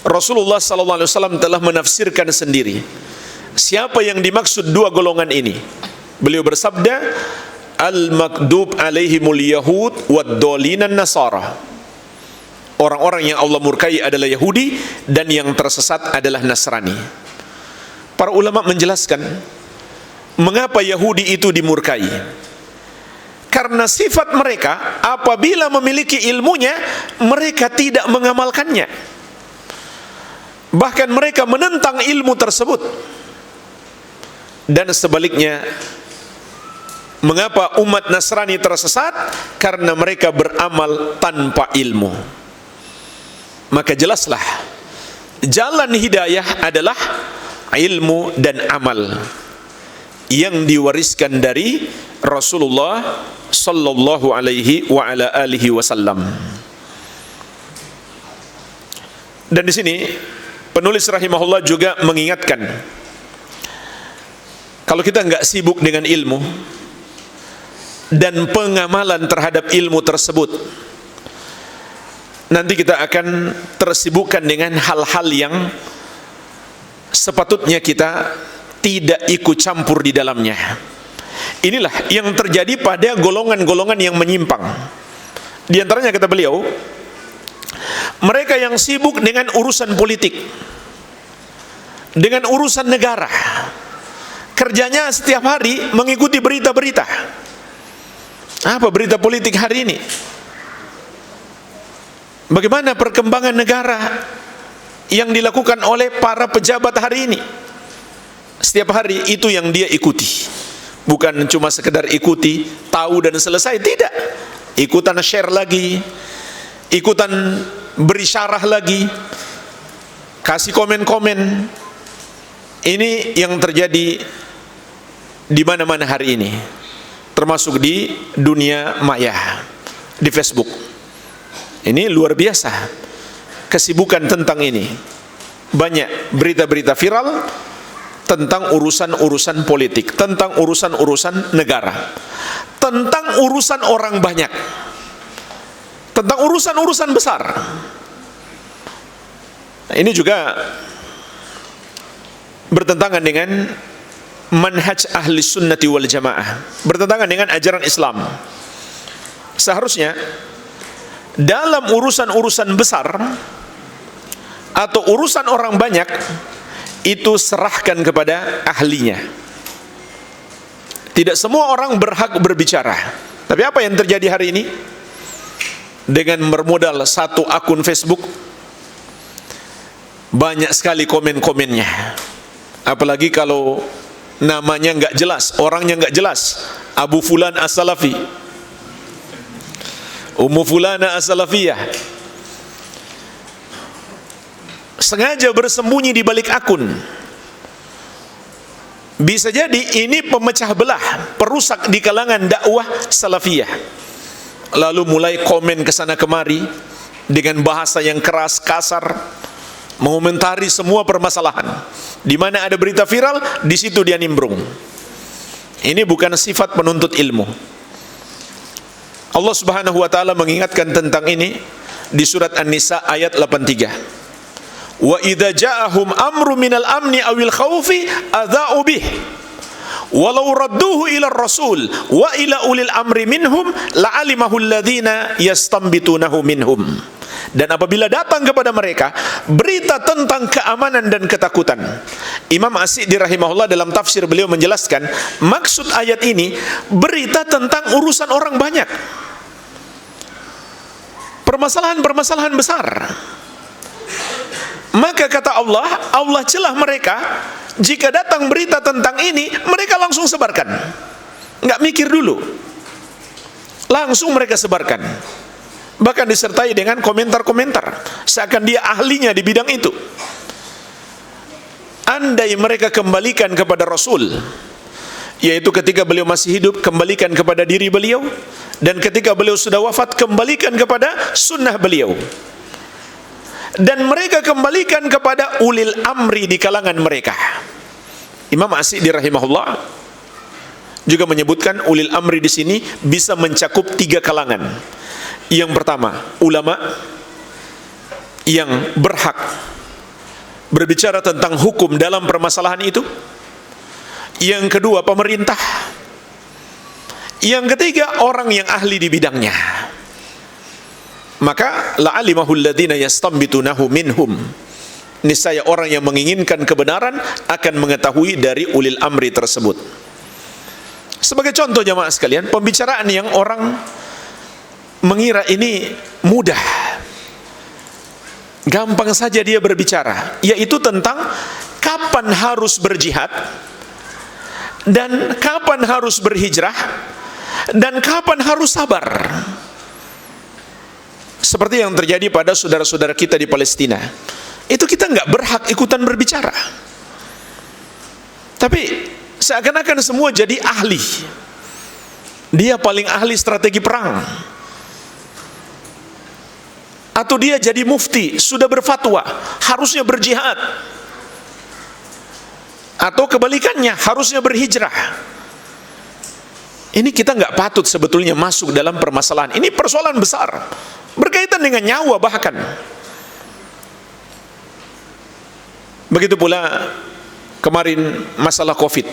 Rasulullah SAW telah menafsirkan sendiri siapa yang dimaksud dua golongan ini. Beliau bersabda, al-makdub alaihimul yahud wad-dolinan nasara. Orang-orang yang Allah murkai adalah Yahudi dan yang tersesat adalah Nasrani. Para ulama menjelaskan mengapa Yahudi itu dimurkai. Karena sifat mereka apabila memiliki ilmunya, mereka tidak mengamalkannya. Bahkan mereka menentang ilmu tersebut. Dan sebaliknya, mengapa umat Nasrani tersesat? Karena mereka beramal tanpa ilmu. Maka jelaslah, jalan hidayah adalah ilmu dan amal yang diwariskan dari Rasulullah sallallahu alaihi wa ala alihi wasallam. Dan di sini penulis rahimahullah juga mengingatkan, kalau kita enggak sibuk dengan ilmu dan pengamalan terhadap ilmu tersebut, nanti kita akan tersibukkan dengan hal-hal yang sepatutnya kita tidak ikut campur di dalamnya. Inilah yang terjadi pada golongan-golongan yang menyimpang. Di antaranya kata beliau, mereka yang sibuk dengan urusan politik, dengan urusan negara. Kerjanya setiap hari mengikuti berita-berita. Apa berita politik hari ini? Bagaimana perkembangan negara yang dilakukan oleh para pejabat hari ini? Setiap hari itu yang dia ikuti. Bukan cuma sekedar ikuti, tahu dan selesai, tidak. Ikutan share lagi, ikutan beri syarah lagi, kasih komen-komen. Ini yang terjadi di mana-mana hari ini, termasuk di dunia maya, di Facebook. Ini luar biasa kesibukan tentang ini. Banyak berita-berita viral tentang urusan-urusan politik, tentang urusan-urusan negara, tentang urusan orang banyak, tentang urusan-urusan besar. Nah, ini juga bertentangan dengan manhaj ahli sunnati wal jamaah, bertentangan dengan ajaran Islam. Seharusnya dalam urusan-urusan besar atau urusan orang banyak, itu serahkan kepada ahlinya. Tidak semua orang berhak berbicara. Tapi apa yang terjadi hari ini? Dengan bermodal satu akun Facebook, banyak sekali komen-komennya. Apalagi kalau namanya nggak jelas, orangnya nggak jelas. Abu Fulan As-Salafi, Ummu Fulana As-Salafiyah, sengaja bersembunyi di balik akun. Bisa jadi ini pemecah belah, perusak di kalangan dakwah salafiyah. Lalu mulai komen ke sana kemari dengan bahasa yang keras, kasar, mengomentari semua permasalahan. Di mana ada berita viral, di situ dia nimbrung. Ini bukan sifat penuntut ilmu. Allah Subhanahu wa taala mengingatkan tentang ini di surat An-Nisa ayat 83. Wa idza ja'ahum amru minal amni awil khaufi adza'u bih walau radduhu ila rasul wa ila ulil amri minhum la'alimahu alladhina yastanbitunahu minhum. Dan apabila datang kepada mereka berita tentang keamanan dan ketakutan, Imam As-Sa'di rahimahullah dalam tafsir beliau menjelaskan, maksud ayat ini berita tentang urusan orang banyak, permasalahan-permasalahan besar. Maka kata Allah, Allah celah mereka, jika datang berita tentang ini, mereka langsung sebarkan. Nggak mikir dulu. Langsung mereka sebarkan. Bahkan disertai dengan komentar-komentar, seakan dia ahlinya di bidang itu. Andai mereka kembalikan kepada Rasul, yaitu ketika beliau masih hidup, kembalikan kepada diri beliau, dan ketika beliau sudah wafat, kembalikan kepada sunnah beliau. Dan mereka kembalikan kepada ulil amri di kalangan mereka. Imam As-Sa'di rahimahullah juga menyebutkan ulil amri di sini bisa mencakup 3 kalangan. Yang pertama, ulama yang berhak berbicara tentang hukum dalam permasalahan itu. Yang kedua, pemerintah. Yang ketiga, orang yang ahli di bidangnya. Maka la'alimahul ladzina yastambitunahu minhum. Niscaya orang yang menginginkan kebenaran akan mengetahui dari ulil amri tersebut. Sebagai contoh jamaah sekalian, pembicaraan yang orang mengira ini mudah, gampang saja dia berbicara, yaitu tentang kapan harus berjihad, dan kapan harus berhijrah, dan kapan harus sabar. Seperti yang terjadi pada saudara-saudara kita di Palestina. Itu kita nggak berhak ikutan berbicara. Tapi seakan-akan semua jadi ahli. Dia paling ahli strategi perang. Atau dia jadi mufti, sudah berfatwa, harusnya berjihad. Atau kebalikannya, harusnya berhijrah. Ini kita nggak patut sebetulnya masuk dalam permasalahan. Ini persoalan besar, berkaitan dengan nyawa bahkan. Begitu pula kemarin masalah COVID.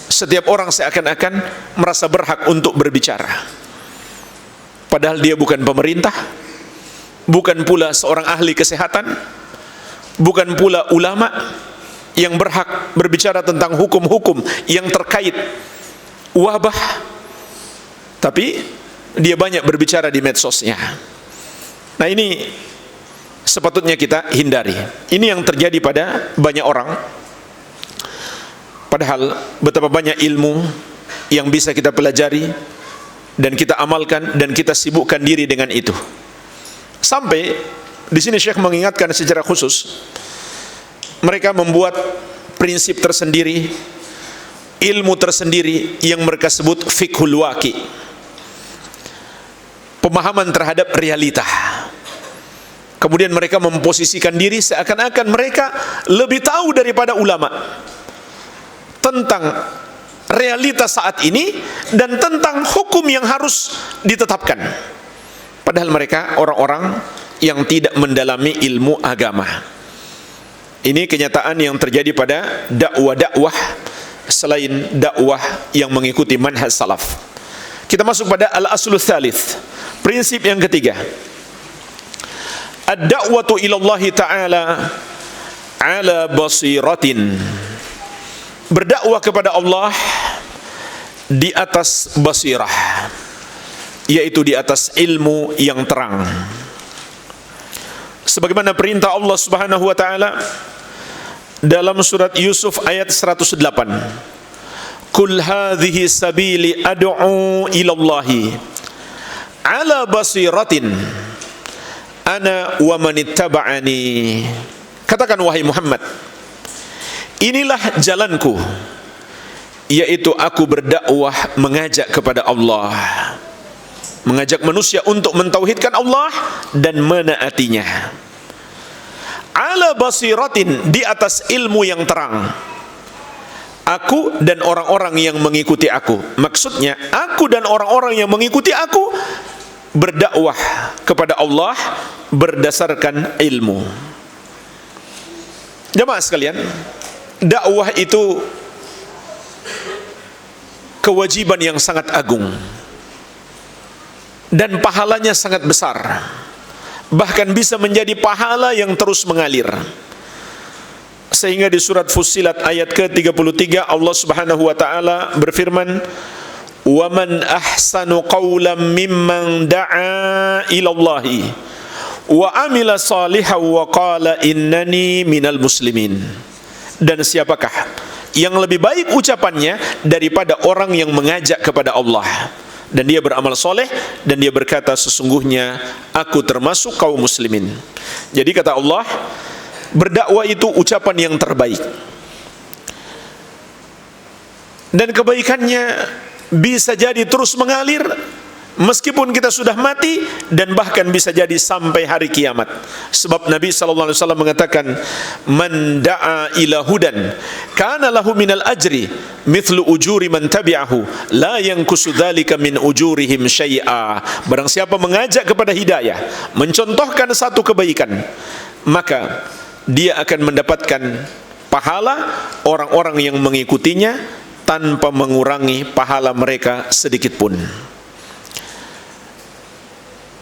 Setiap orang seakan-akan merasa berhak untuk berbicara. Padahal dia bukan pemerintah, bukan pula seorang ahli kesehatan, bukan pula ulama yang berhak berbicara tentang hukum-hukum yang terkait wabah. Tapi dia banyak berbicara di medsosnya. Nah, ini sepatutnya kita hindari. Ini yang terjadi pada banyak orang. Padahal betapa banyak ilmu yang bisa kita pelajari dan kita amalkan dan kita sibukkan diri dengan itu. Sampai di sini Syekh mengingatkan secara khusus, mereka membuat prinsip tersendiri, ilmu tersendiri yang mereka sebut fiqhul waqi, pemahaman terhadap realita. Kemudian mereka memposisikan diri seakan-akan mereka lebih tahu daripada ulama tentang realitas saat ini dan tentang hukum yang harus ditetapkan. Padahal mereka orang-orang yang tidak mendalami ilmu agama. Ini kenyataan yang terjadi pada dakwah-dakwah selain dakwah yang mengikuti manhaj salaf. Kita masuk pada al-aslul tsalits, prinsip yang ketiga. Ad-da'watu ilallahi ta'ala ala basiratin. Berdakwah kepada Allah di atas basirah, yaitu di atas ilmu yang terang. Sebagaimana perintah Allah Subhanahu wa taala dalam surat Yusuf ayat 108. Qul hadhihi sabili ad'u ila Allahi ala basiratin ana wa manittaba'ani. Katakan wahai Muhammad, inilah jalanku, yaitu aku berdakwah mengajak kepada Allah, mengajak manusia untuk mentauhidkan Allah dan menaatinya. Ala basiratin, di atas ilmu yang terang. Aku dan orang-orang yang mengikuti aku. Maksudnya, aku dan orang-orang yang mengikuti aku berdakwah kepada Allah berdasarkan ilmu. Jemaah sekalian, dakwah itu kewajiban yang sangat agung dan pahalanya sangat besar, bahkan bisa menjadi pahala yang terus mengalir. Sehingga di surat Fussilat ayat ke-33 Allah Subhanahu wa taala berfirman, "Wa man ahsanu qawlan mimman da'a ila Allahi wa amila salihan wa qala innani minal muslimin. Dan siapakah yang lebih baik ucapannya daripada orang yang mengajak kepada Allah dan dia beramal soleh dan dia berkata sesungguhnya aku termasuk kaum muslimin. Jadi kata Allah, berdakwah itu ucapan yang terbaik. Dan kebaikannya bisa jadi terus mengalir meskipun kita sudah mati, dan bahkan bisa jadi sampai hari kiamat. Sebab Nabi sallallahu alaihi wasallam mengatakan, "Man da'a ila hudan kana lahu minal ajri mithlu ujuri man tabi'ahu la yanqusu dzalika min ujurihim syai'a." Barang siapa mengajak kepada hidayah, mencontohkan satu kebaikan, maka dia akan mendapatkan pahala orang-orang yang mengikutinya tanpa mengurangi pahala mereka sedikit pun.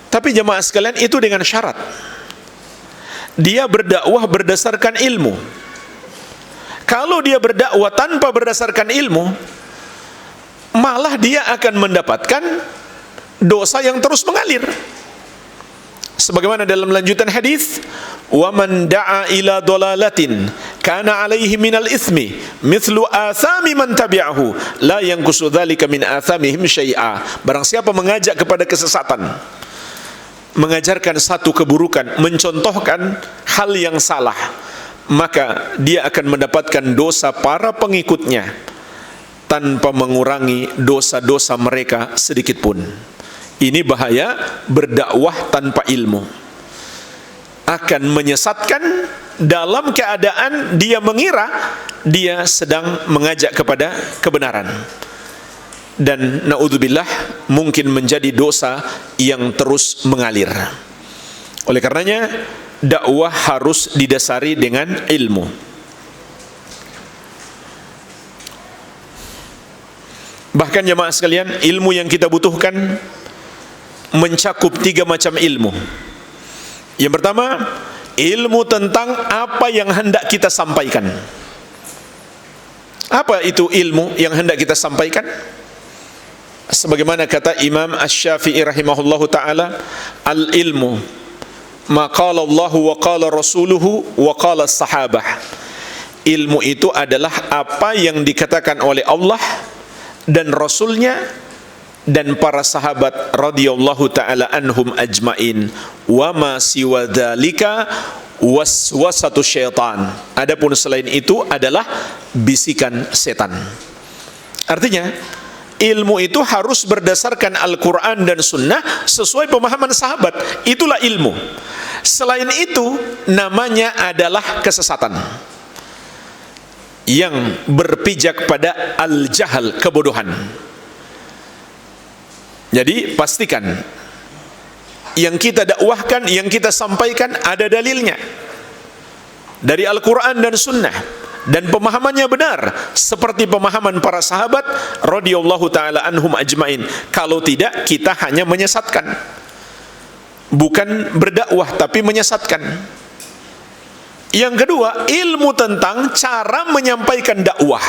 Tapi jemaah sekalian, itu dengan syarat dia berdakwah berdasarkan ilmu. Kalau dia berdakwah tanpa berdasarkan ilmu, malah dia akan mendapatkan dosa yang terus mengalir. Sebagaimana dalam lanjutan hadis, wa man da'a ila dolalatin kana alaihi minal itsmi mithlu athami man tabi'ahu la yanqusu dzalika min athamihim syai'a. Barang siapa mengajak kepada kesesatan, mengajarkan satu keburukan, mencontohkan hal yang salah, maka dia akan mendapatkan dosa para pengikutnya tanpa mengurangi dosa-dosa mereka sedikit pun. Ini bahaya berdakwah tanpa ilmu. Akan menyesatkan dalam keadaan dia mengira dia sedang mengajak kepada kebenaran. Dan naudzubillah mungkin menjadi dosa yang terus mengalir. Oleh karenanya dakwah harus didasari dengan ilmu. Bahkan jemaah sekalian, ilmu yang kita butuhkan mencakup 3 macam ilmu. Yang pertama, ilmu tentang apa yang hendak kita sampaikan. Apa itu ilmu yang hendak kita sampaikan? Sebagaimana kata Imam Asy-Syafi'i rahimahullahu ta'ala, al-ilmu ma qala Allahu wa qala rasuluhu wa qala sahabah. Ilmu itu adalah apa yang dikatakan oleh Allah dan Rasulnya dan para sahabat radhiyallahu ta'ala anhum ajmain. Wa ma siwa dzalika waswasatu syaitan. Adapun selain itu adalah bisikan setan. Artinya ilmu itu harus berdasarkan Al-Quran dan Sunnah sesuai pemahaman sahabat. Itulah ilmu. Selain itu namanya adalah kesesatan yang berpijak pada al-jahal, kebodohan. Jadi pastikan yang kita dakwahkan, yang kita sampaikan ada dalilnya dari Al-Quran dan Sunnah, dan pemahamannya benar seperti pemahaman para sahabat radhiyallahu ta'ala anhum ajmain. Kalau tidak, kita hanya menyesatkan, bukan berdakwah tapi menyesatkan. Yang kedua, ilmu tentang cara menyampaikan dakwah.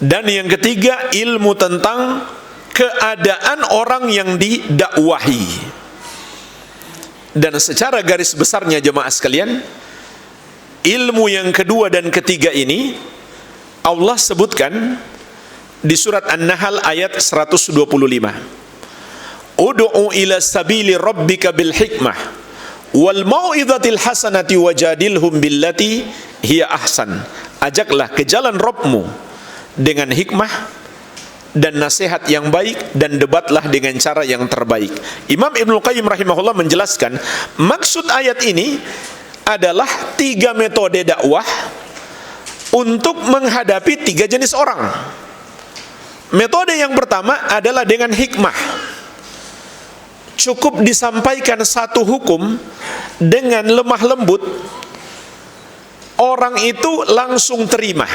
Dan yang ketiga, ilmu tentang keadaan orang yang didakwahi. Dan secara garis besarnya jemaah sekalian, ilmu yang kedua dan ketiga ini Allah sebutkan di surat An-Nahl ayat 125. Ud'u ila sabili rabbika bil hikmah wal mau'izatil hasanati wajadilhum billati hiya ahsan. Ajaklah ke jalan Rabbmu dengan hikmah dan nasihat yang baik, dan debatlah dengan cara yang terbaik. Imam Ibnu Qayyim rahimahullah menjelaskan maksud ayat ini adalah 3 metode dakwah untuk menghadapi 3 jenis orang. Metode yang pertama adalah dengan hikmah. Cukup disampaikan satu hukum dengan lemah lembut, orang itu langsung terima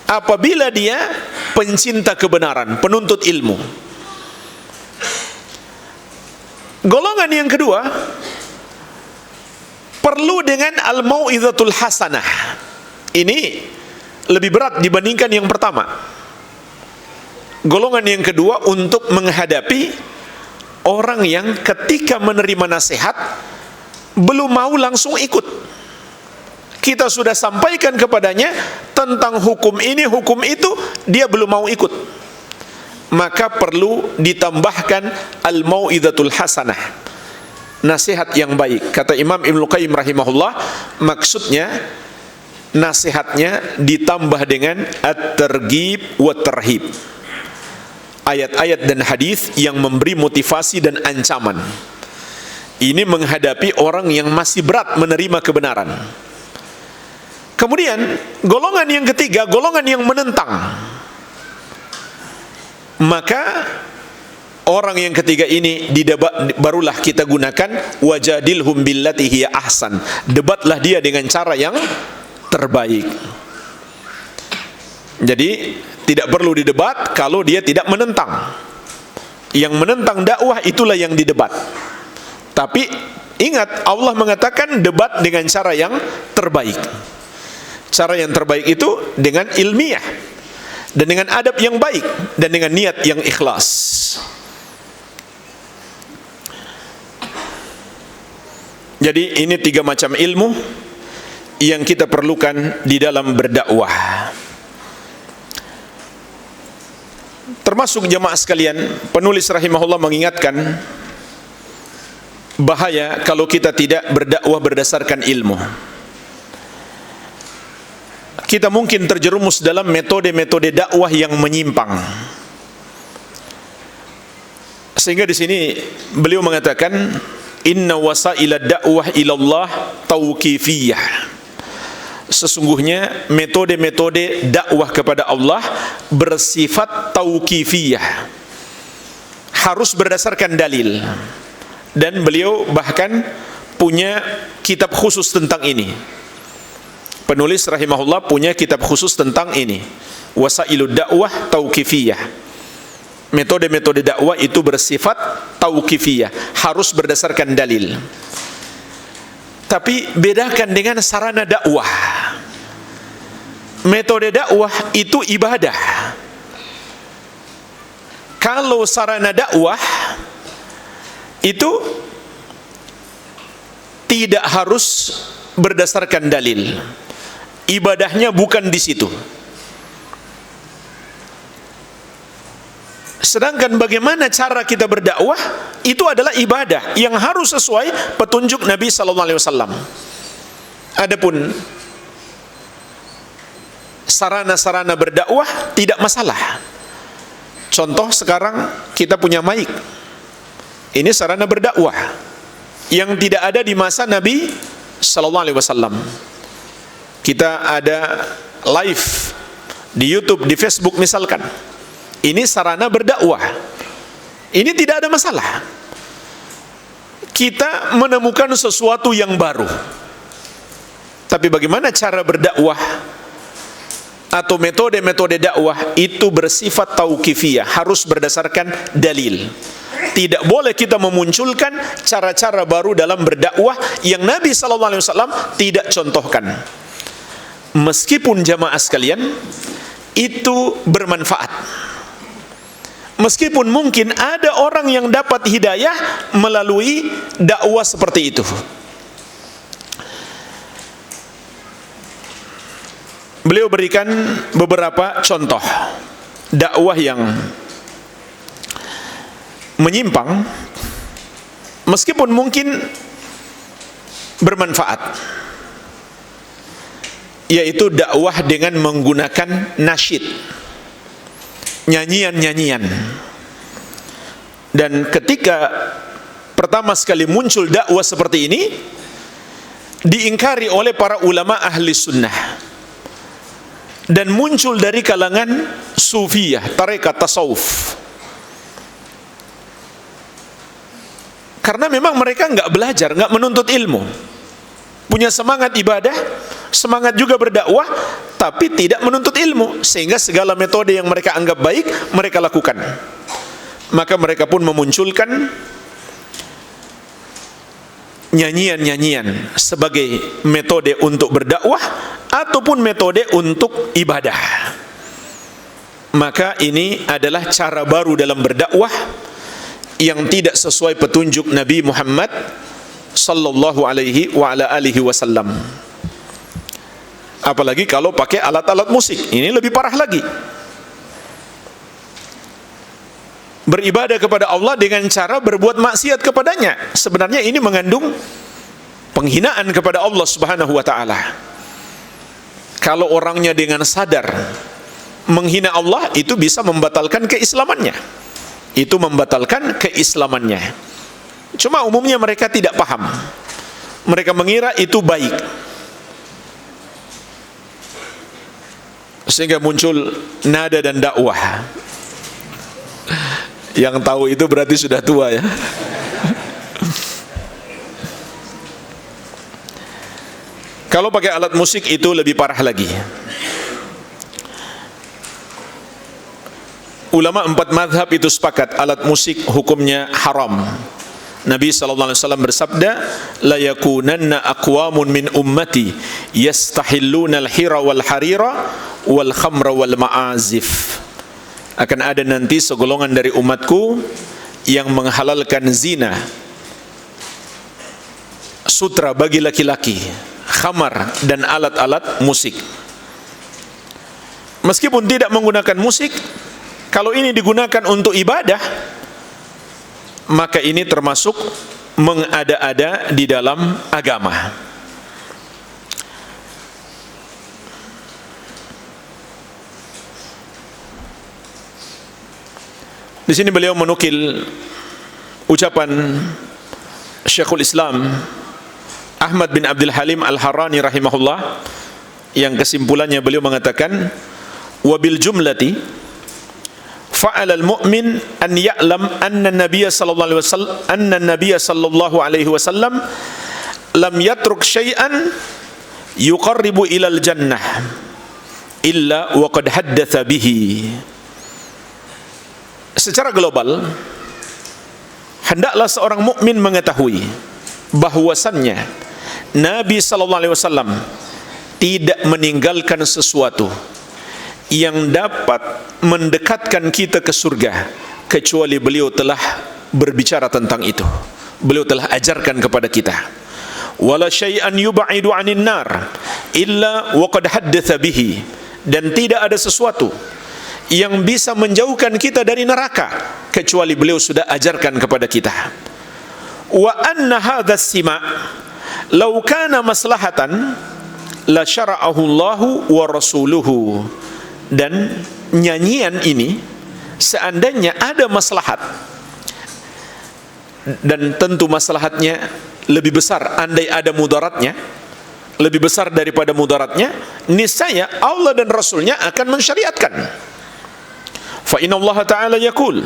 apabila dia pencinta kebenaran, penuntut ilmu. Golongan yang kedua perlu dengan al-mau'izatul hasanah. Ini lebih berat dibandingkan yang pertama. Golongan yang kedua untuk menghadapi orang yang ketika menerima nasihat belum mau langsung ikut. Kita sudah sampaikan kepadanya tentang hukum ini, hukum itu, dia belum mau ikut. Maka perlu ditambahkan al-mau'izatul hasanah, nasihat yang baik. Kata Imam Ibnu Qayyim rahimahullah, maksudnya nasihatnya ditambah dengan at-targhib wa tarhib, ayat-ayat dan hadis yang memberi motivasi dan ancaman. Ini menghadapi orang yang masih berat menerima kebenaran. Kemudian golongan yang ketiga, golongan yang menentang. Maka orang yang ketiga ini barulah kita gunakan wajadilhum billati hiya ahsan. Debatlah dia dengan cara yang terbaik. Jadi tidak perlu didebat kalau dia tidak menentang. Yang menentang dakwah itulah yang didebat. Tapi ingat, Allah mengatakan debat dengan cara yang terbaik. Cara yang terbaik itu dengan ilmiah dan dengan adab yang baik dan dengan niat yang ikhlas. Jadi ini 3 macam ilmu yang kita perlukan di dalam berdakwah. Termasuk jemaah sekalian, penulis rahimahullah mengingatkan bahaya kalau kita tidak berdakwah berdasarkan ilmu. Kita mungkin terjerumus dalam metode-metode dakwah yang menyimpang. Sehingga di sini beliau mengatakan inna wasaila dakwah ilallah tauqifiyah. Sesungguhnya metode-metode dakwah kepada Allah bersifat tauqifiyah, harus berdasarkan dalil. Dan beliau bahkan punya kitab khusus tentang ini. Penulis rahimahullah punya kitab khusus tentang ini, wasailud dakwah tauqifiyah. Metode-metode dakwah itu bersifat tauqifiyah, harus berdasarkan dalil. Tapi bedakan dengan sarana dakwah. Metode dakwah itu ibadah. Kalau sarana dakwah itu tidak harus berdasarkan dalil. Ibadahnya bukan di situ. Sedangkan bagaimana cara kita berdakwah itu adalah ibadah yang harus sesuai petunjuk Nabi sallallahu alaihi wasallam. Adapun sarana-sarana berdakwah tidak masalah. Contoh sekarang kita punya mic. Ini sarana berdakwah yang tidak ada di masa Nabi sallallahu alaihi wasallam. Kita ada live di YouTube, di Facebook misalkan. Ini sarana berdakwah. Ini tidak ada masalah. Kita menemukan sesuatu yang baru. Tapi bagaimana cara berdakwah atau metode-metode dakwah itu bersifat tauqifiyah, harus berdasarkan dalil. Tidak boleh kita memunculkan cara-cara baru dalam berdakwah yang Nabi SAW tidak contohkan. Meskipun jamaah sekalian itu bermanfaat, meskipun mungkin ada orang yang dapat hidayah melalui dakwah seperti itu. Beliau berikan beberapa contoh dakwah yang menyimpang, meskipun mungkin bermanfaat, yaitu dakwah dengan menggunakan nasyid, nyanyian-nyanyian. Dan ketika pertama sekali muncul dakwah seperti ini, diingkari oleh para ulama ahli sunnah, dan muncul dari kalangan sufiyah, tarekat tasawuf. Karena memang mereka nggak belajar, nggak menuntut ilmu, punya semangat ibadah, semangat juga berdakwah, tapi tidak menuntut ilmu, sehingga segala metode yang mereka anggap baik mereka lakukan. Maka mereka pun memunculkan nyanyian-nyanyian sebagai metode untuk berdakwah ataupun metode untuk ibadah. Maka ini adalah cara baru dalam berdakwah yang tidak sesuai petunjuk Nabi Muhammad sallallahu alaihi wa ala alihi wasallam. Apalagi kalau pakai alat-alat musik, ini lebih parah lagi. Beribadah kepada Allah dengan cara berbuat maksiat kepadanya, sebenarnya ini mengandung penghinaan kepada Allah Subhanahu wa taala. Kalau orangnya dengan sadar menghina Allah, itu bisa membatalkan keislamannya. Itu membatalkan keislamannya. Cuma umumnya mereka tidak paham. Mereka mengira itu baik. Sehingga muncul nada dan dakwah. Yang tahu itu berarti sudah tua ya. Kalau pakai alat musik itu lebih parah lagi. Ulama 4 mazhab itu sepakat alat musik hukumnya haram. Nabi SAW bersabda, la yakunanna aqwamun min ummati yastahilluna al-hira wal harira wal khamra wal ma'azif. Akan ada nanti segolongan dari umatku yang menghalalkan zina, sutra bagi laki-laki, khamar dan alat-alat musik. Meskipun tidak menggunakan musik, kalau ini digunakan untuk ibadah, maka ini termasuk mengada-ada di dalam agama. Di sini beliau menukil ucapan Syekhul Islam Ahmad bin Abdul Halim Al-Harrani rahimahullah, yang kesimpulannya beliau mengatakan, wabil jumlati fa'ala al-mu'min an ya'lam anna an-nabiy sallallahu alaihi wasallam lam yatruk syai'an yuqarribu ila al-jannah illa wa qad haddatha bihi. Secara global, hendaklah seorang mukmin mengetahui bahwasannya Nabi sallallahu alaihi wasallam tidak meninggalkan sesuatu yang dapat mendekatkan kita ke surga kecuali beliau telah berbicara tentang itu. Beliau telah ajarkan kepada kita. Wala syai'an yub'idu 'anil nar illa wa qad haddatsa bihi. Dan tidak ada sesuatu yang bisa menjauhkan kita dari neraka kecuali beliau sudah ajarkan kepada kita. Wa anna hadzal sima' law kana maslahatan la syara'ahu Allahu wa rasuluhu. Dan nyanyian ini seandainya ada maslahat, dan tentu maslahatnya lebih besar andai ada mudaratnya, lebih besar daripada mudaratnya, niscaya Allah dan Rasulnya akan mensyariatkan. Fa inna Allah ta'ala yaqul,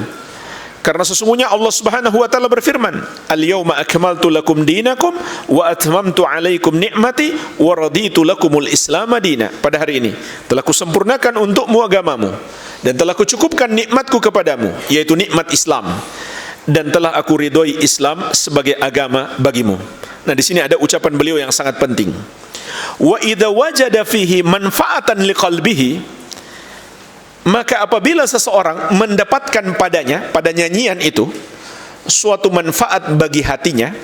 karena sesungguhnya Allah Subhanahu wa ta'ala berfirman, al-yawma akmaltu lakum dinakum wa atmamtu alaikum ni'mati wa raditu lakumul islam madina. Pada hari ini telah kusempurnakan untukmu agamamu dan telah kucukupkan nikmatku kepadamu, yaitu nikmat Islam, dan telah aku ridhoi Islam sebagai agama bagimu. Nah, di sini ada ucapan beliau yang sangat penting. Wa idza wajada fihi manfaatan liqalbihi, maka apabila seseorang mendapatkan padanya, pada nyanyian itu, suatu manfaat bagi hatinya,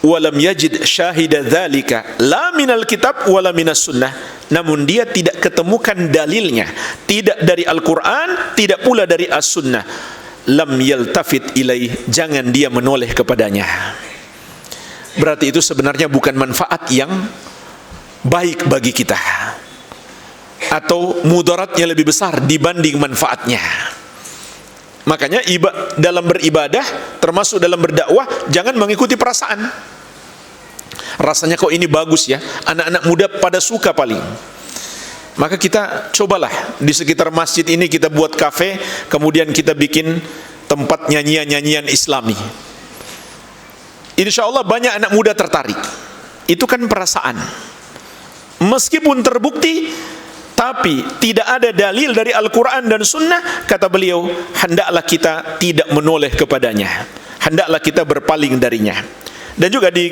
walam yajid syahida dzalika la minal kitab wala minas sunnah, namun dia tidak ketemukan dalilnya, tidak dari Al-Quran, tidak pula dari As-Sunnah, lam yaltafit ilaih, jangan dia menoleh kepadanya. Berarti itu sebenarnya bukan manfaat yang baik bagi kita, atau mudaratnya lebih besar dibanding manfaatnya. Makanya dalam beribadah, termasuk dalam berdakwah, jangan mengikuti perasaan. Rasanya kok ini bagus ya, anak-anak muda pada suka paling. Maka kita cobalah di sekitar masjid ini kita buat kafe, kemudian kita bikin tempat nyanyian-nyanyian Islami. Insya Allah banyak anak muda tertarik. Itu kan perasaan. Meskipun terbukti, tapi tidak ada dalil dari Al-Quran dan Sunnah, kata beliau, hendaklah kita tidak menoleh kepadanya, hendaklah kita berpaling darinya. Dan juga di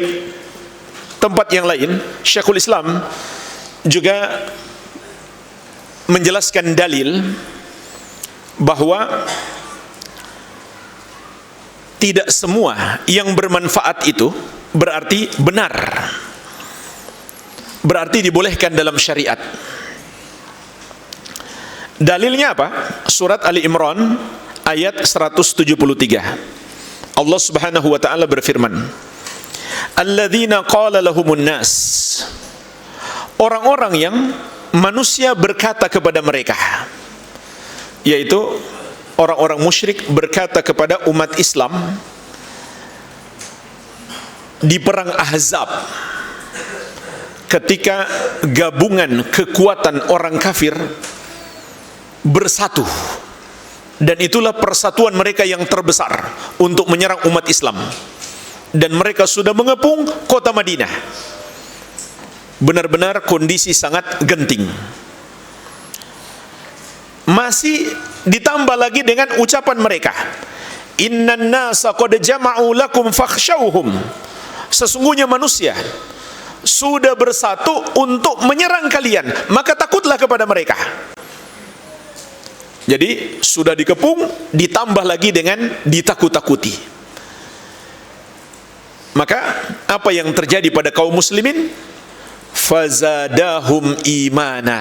tempat yang lain, Syekhul Islam juga menjelaskan dalil bahwa tidak semua yang bermanfaat itu berarti benar, berarti dibolehkan dalam syariat. Dalilnya apa? Surat Ali Imran ayat 173. Allah Subhanahu wa taala berfirman, alladzina qala lahumun nas, orang-orang yang manusia berkata kepada mereka, yaitu orang-orang musyrik berkata kepada umat Islam di perang Ahzab, ketika gabungan kekuatan orang kafir bersatu, dan itulah persatuan mereka yang terbesar untuk menyerang umat Islam, dan mereka sudah mengepung kota Madinah. Benar-benar kondisi sangat genting. Masih ditambah lagi dengan ucapan mereka, innan nasa qad jama'u lakum fakhshawhum, sesungguhnya manusia sudah bersatu untuk menyerang kalian, maka takutlah kepada mereka. Jadi sudah dikepung, ditambah lagi dengan ditakut-takuti. Maka apa yang terjadi pada kaum muslimin? Fazadahum imana,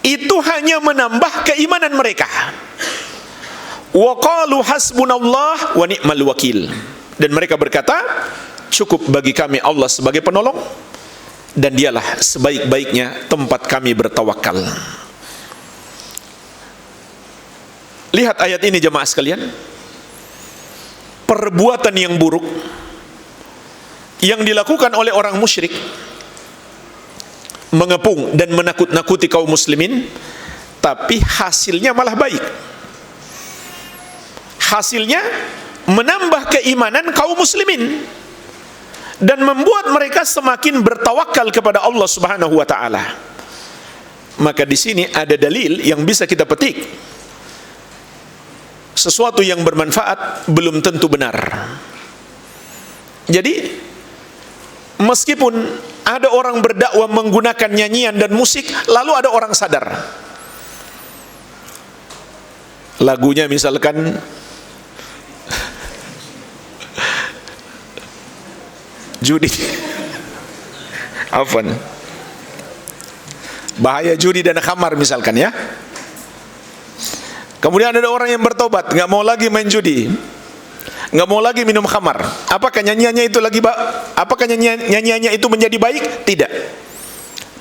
itu hanya menambah keimanan mereka. Wa qalu hasbunallah wa ni'mal wakil, dan mereka berkata, cukup bagi kami Allah sebagai penolong, dan dialah sebaik-baiknya tempat kami bertawakal. Lihat ayat ini jemaah sekalian. Perbuatan yang buruk yang dilakukan oleh orang musyrik, mengepung dan menakut-nakuti kaum muslimin, tapi hasilnya malah baik. Hasilnya menambah keimanan kaum muslimin dan membuat mereka semakin bertawakal kepada Allah Subhanahu wa taala. Maka di sini ada dalil yang bisa kita petik. Sesuatu yang bermanfaat belum tentu benar. Jadi meskipun ada orang berdakwah menggunakan nyanyian dan musik, lalu ada orang sadar, lagunya misalkan judi, afwan, bahaya judi dan khamar misalkan ya. Kemudian ada orang yang bertobat, nggak mau lagi main judi, nggak mau lagi minum khamar. Apakah nyanyiannya itu apakah nyanyiannya itu menjadi baik? Tidak,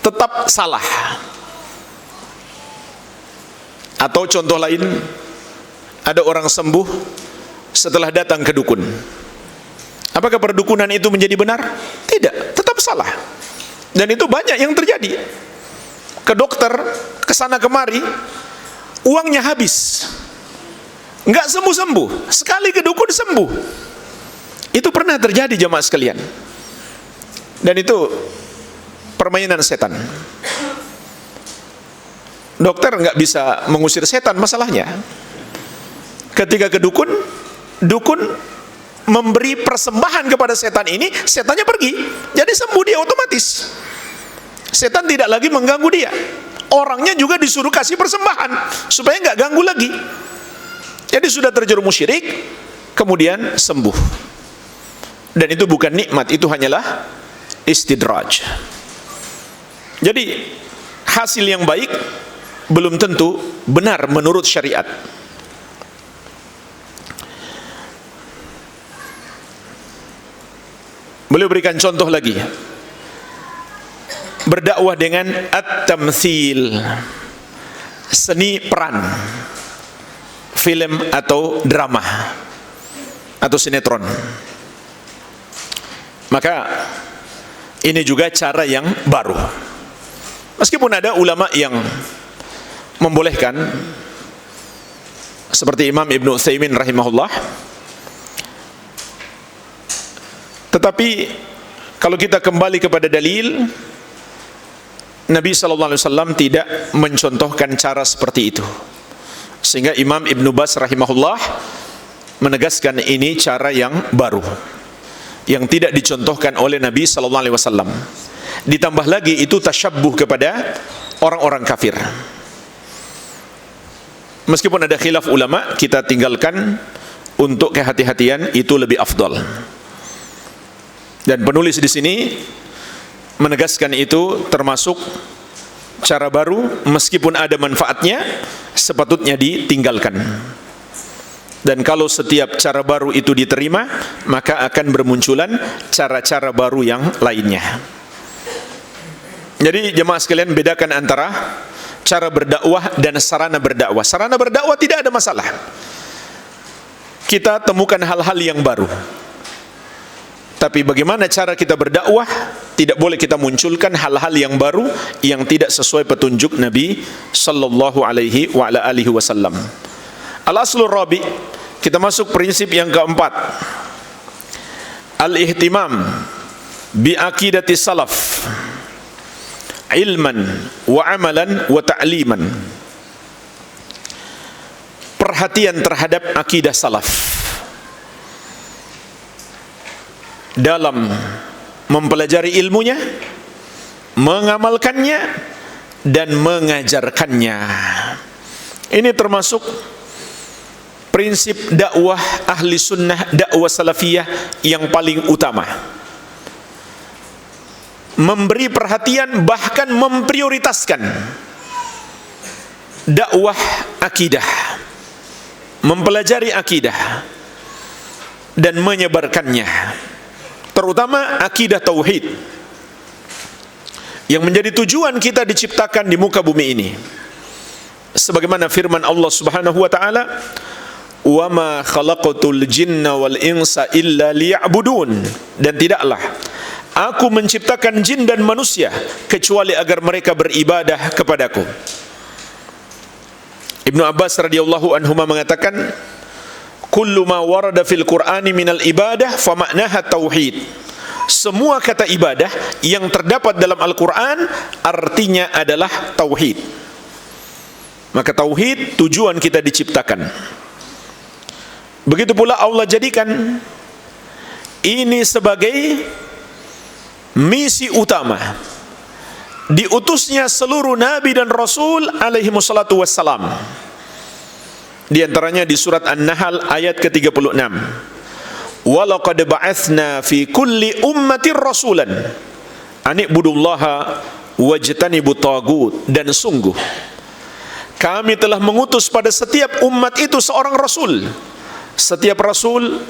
tetap salah. Atau contoh lain, ada orang sembuh setelah datang ke dukun. Apakah perdukunan itu menjadi benar? Tidak, tetap salah. Dan itu banyak yang terjadi. Ke dokter, ke sana kemari, uangnya habis, nggak sembuh-sembuh. Sekali ke dukun sembuh. Itu pernah terjadi jemaah sekalian. Dan itu permainan setan. Dokter nggak bisa mengusir setan, masalahnya ketika ke dukun, dukun memberi persembahan kepada setan ini, setannya pergi, jadi sembuh dia otomatis. Setan tidak lagi mengganggu dia. Orangnya juga disuruh kasih persembahan supaya nggak ganggu lagi. Jadi sudah terjerumus syirik, kemudian sembuh. Dan itu bukan nikmat, itu hanyalah istidraj. Jadi hasil yang baik belum tentu benar menurut syariat. Beliau berikan contoh lagi, berdakwah dengan at-tamtsil, seni peran, film atau drama atau sinetron. Maka ini juga cara yang baru. Meskipun ada ulama yang membolehkan, seperti Imam Ibnu Utsaimin rahimahullah, tetapi kalau kita kembali kepada dalil, Nabi SAW tidak mencontohkan cara seperti itu. Sehingga Imam Ibnu Baz rahimahullah menegaskan ini cara yang baru, yang tidak dicontohkan oleh Nabi SAW. Ditambah lagi itu tasyabbuh kepada orang-orang kafir. Meskipun ada khilaf ulama, kita tinggalkan untuk kehati-hatian, itu lebih afdal. Dan penulis di sini menegaskan itu termasuk cara baru, meskipun ada manfaatnya, sepatutnya ditinggalkan. Dan kalau setiap cara baru itu diterima, maka akan bermunculan cara-cara baru yang lainnya. Jadi jemaah sekalian, bedakan antara cara berdakwah dan sarana berdakwah. Sarana berdakwah tidak ada masalah. Kita temukan hal-hal yang baru. Tapi bagaimana cara kita berdakwah, tidak boleh kita munculkan hal-hal yang baru yang tidak sesuai petunjuk Nabi sallallahu alaihi wa ala alihi wasallam. Al-aslur rabi, kita masuk prinsip yang keempat. Al-ihtimam bi aqidati salaf, ilman wa amalan wa ta'liman. Perhatian terhadap akidah salaf dalam mempelajari ilmunya, mengamalkannya, dan mengajarkannya. Ini termasuk prinsip dakwah ahli sunnah, dakwah salafiyah yang paling utama. Memberi perhatian, bahkan memprioritaskan dakwah akidah, mempelajari akidah dan menyebarkannya, terutama akidah tauhid yang menjadi tujuan kita diciptakan di muka bumi ini. Sebagaimana firman Allah Subhanahu wa taala, "Wa ma khalaqatul jinna wal insa illa liya'budun." Dan tidaklah aku menciptakan jin dan manusia kecuali agar mereka beribadah kepadaku. Ibnu Abbas radhiyallahu anhuma mengatakan, "Kullu ma warada fil Qur'ani minal ibadah fa ma'naha tauhid." Semua kata ibadah yang terdapat dalam Al-Qur'an artinya adalah tauhid. Maka tauhid tujuan kita diciptakan. Begitu pula Allah jadikan ini sebagai misi utama diutusnya seluruh nabi dan rasul alaihi wassalatu wassalam. Di antaranya di surat An-Nahl ayat ke-36. Wa laqad ba'atsna fi kulli ummatin rasulan an ibudullaha wajtanibut tagut. Dan sungguh kami telah mengutus pada setiap umat itu seorang rasul. Setiap rasul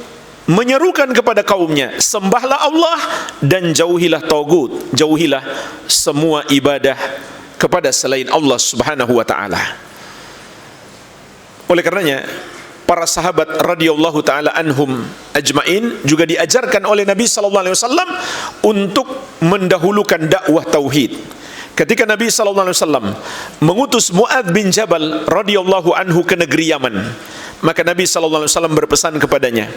menyerukan kepada kaumnya, sembahlah Allah dan jauhilah tagut, jauhilah semua ibadah kepada selain Allah Subhanahu wa taala. Oleh karenanya, para sahabat radhiyallahu taala anhum ajmain juga diajarkan oleh Nabi sallallahu alaihi wasallam untuk mendahulukan dakwah tauhid. Ketika Nabi sallallahu alaihi wasallam mengutus Mu'adz bin Jabal radhiyallahu anhu ke negeri Yaman, maka Nabi sallallahu alaihi wasallam berpesan kepadanya,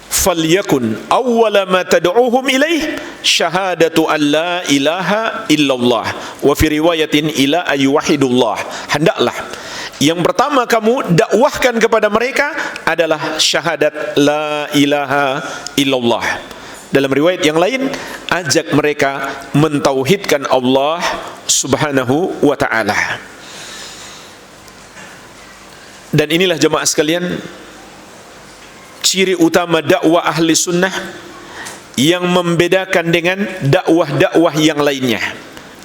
"Falyakun awwala ma tad'uuhum ilaih syahadatu an la ilaha illallah wa fi riwayatin ila ayyuhidullah." Hendaklah yang pertama kamu dakwahkan kepada mereka adalah syahadat la ilaha illallah. Dalam riwayat yang lain, ajak mereka mentauhidkan Allah Subhanahu wa ta'ala. Dan inilah jemaah sekalian, ciri utama dakwah ahli sunnah yang membedakan dengan dakwah-dakwah yang lainnya,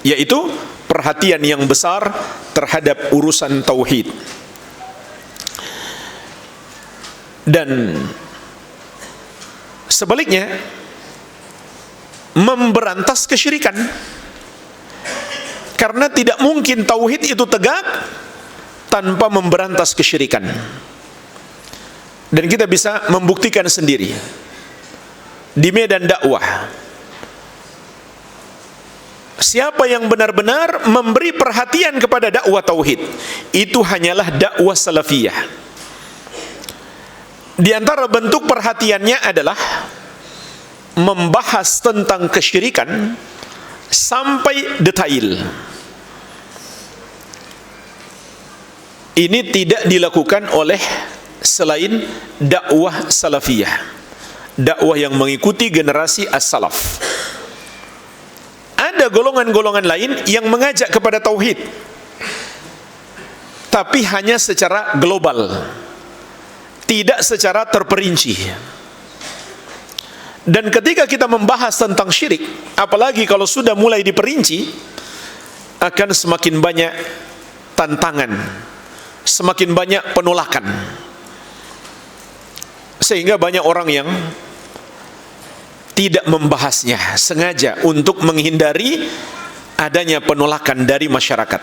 yaitu perhatian yang besar terhadap urusan tauhid. Dan sebaliknya, memberantas kesyirikan. Karena tidak mungkin tauhid itu tegak tanpa memberantas kesyirikan. Dan kita bisa membuktikan sendiri di medan dakwah. Siapa yang benar-benar memberi perhatian kepada dakwah tauhid, itu hanyalah dakwah salafiyah. Di antara bentuk perhatiannya adalah membahas tentang kesyirikan sampai detail. Ini tidak dilakukan oleh selain dakwah salafiyah, dakwah yang mengikuti generasi as-salaf. Ada golongan-golongan lain yang mengajak kepada tauhid, tapi hanya secara global, tidak secara terperinci. Dan ketika kita membahas tentang syirik, apalagi kalau sudah mulai diperinci, akan semakin banyak tantangan, semakin banyak penolakan. Sehingga banyak orang yang tidak membahasnya sengaja untuk menghindari adanya penolakan dari masyarakat.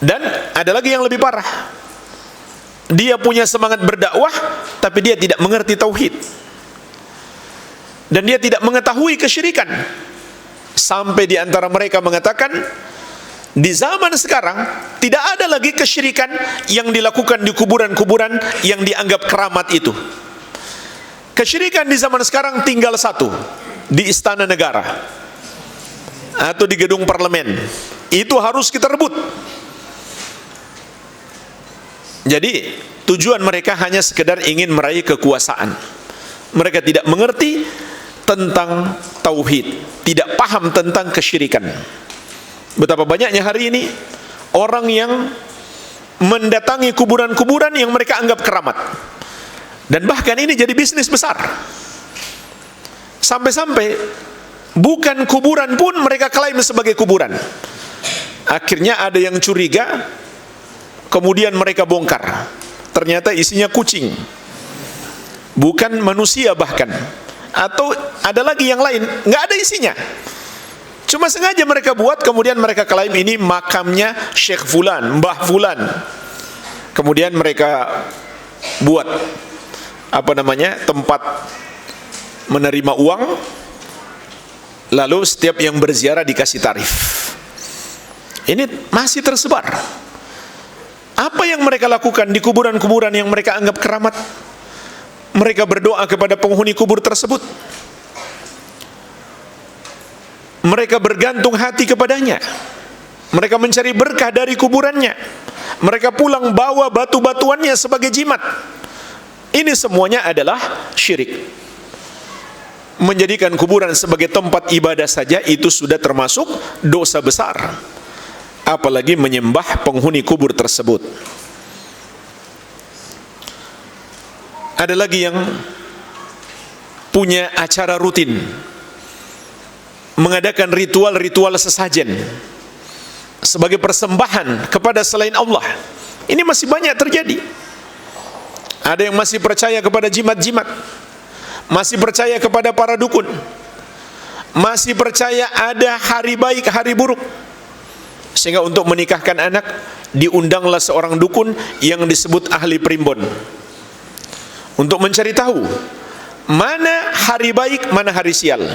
Dan ada lagi yang lebih parah. Dia punya semangat berdakwah, tapi dia tidak mengerti tauhid. Dan dia tidak mengetahui kesyirikan. Sampai di antara mereka mengatakan, di zaman sekarang tidak ada lagi kesyirikan yang dilakukan di kuburan-kuburan yang dianggap keramat itu. Kesyirikan di zaman sekarang tinggal satu, di istana negara atau di gedung parlemen. Itu harus kita rebut. Jadi tujuan mereka hanya sekedar ingin meraih kekuasaan. Mereka tidak mengerti tentang tauhid, tidak paham tentang kesyirikan. Betapa banyaknya hari ini orang yang mendatangi kuburan-kuburan yang mereka anggap keramat. Dan bahkan ini jadi bisnis besar. Sampai-sampai bukan kuburan pun mereka klaim sebagai kuburan. Akhirnya ada yang curiga, kemudian mereka bongkar. Ternyata isinya kucing, bukan manusia bahkan. Atau ada lagi yang lain, nggak ada isinya. Cuma sengaja mereka buat, kemudian mereka klaim ini makamnya Syekh Fulan, Mbah Fulan. Kemudian mereka buat tempat menerima uang, lalu setiap yang berziarah dikasih tarif. Ini masih tersebar. Apa yang mereka lakukan di kuburan-kuburan yang mereka anggap keramat? Mereka berdoa kepada penghuni kubur tersebut. Mereka bergantung hati kepadanya. Mereka mencari berkah dari kuburannya. Mereka pulang bawa batu-batuannya sebagai jimat. Ini semuanya adalah syirik. Menjadikan kuburan sebagai tempat ibadah saja itu sudah termasuk dosa besar. Apalagi menyembah penghuni kubur tersebut. Ada lagi yang punya acara rutin, mengadakan ritual-ritual sesajen sebagai persembahan kepada selain Allah. Ini masih banyak terjadi. Ada yang masih percaya kepada jimat-jimat, masih percaya kepada para dukun, masih percaya ada hari baik, hari buruk. Sehingga untuk menikahkan anak, diundanglah seorang dukun yang disebut ahli primbon, untuk mencari tahu mana hari baik, mana hari sial.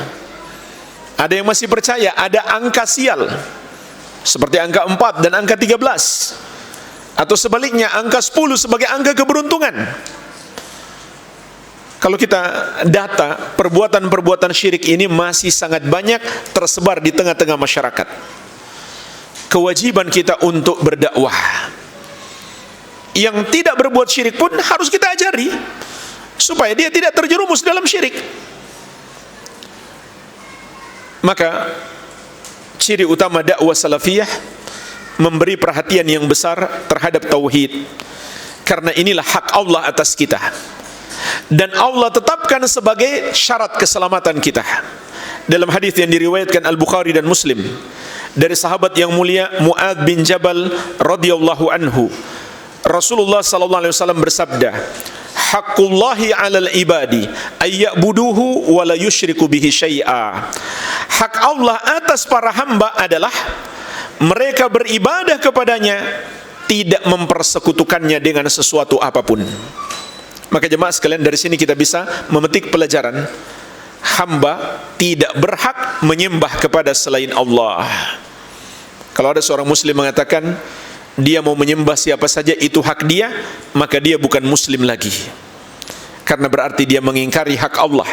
Ada yang masih percaya ada angka sial, seperti angka 4 dan angka 13, atau sebaliknya angka 10 sebagai angka keberuntungan. Kalau kita data, perbuatan-perbuatan syirik ini masih sangat banyak tersebar di tengah-tengah masyarakat. Kewajiban kita untuk berdakwah. Yang tidak berbuat syirik pun harus kita ajari, supaya dia tidak terjerumus dalam syirik. Maka ciri utama dakwah salafiyah memberi perhatian yang besar terhadap tauhid, karena inilah hak Allah atas kita, dan Allah tetapkan sebagai syarat keselamatan kita. Dalam hadis yang diriwayatkan Al-Bukhari dan Muslim dari sahabat yang mulia Mu'adz bin Jabal radhiyallahu anhu, Rasulullah sallallahu alaihi wasallam bersabda, "Haqqullahi 'alal ibadi ayya'buduhu wa la yusyriku bihi syai'a." Hak Allah atas para hamba adalah mereka beribadah kepadanya, tidak mempersekutukannya dengan sesuatu apapun. Maka jemaah sekalian, dari sini kita bisa memetik pelajaran, hamba tidak berhak menyembah kepada selain Allah. Kalau ada seorang muslim mengatakan dia mau menyembah siapa saja, itu hak dia, maka dia bukan muslim lagi, karena berarti dia mengingkari hak Allah,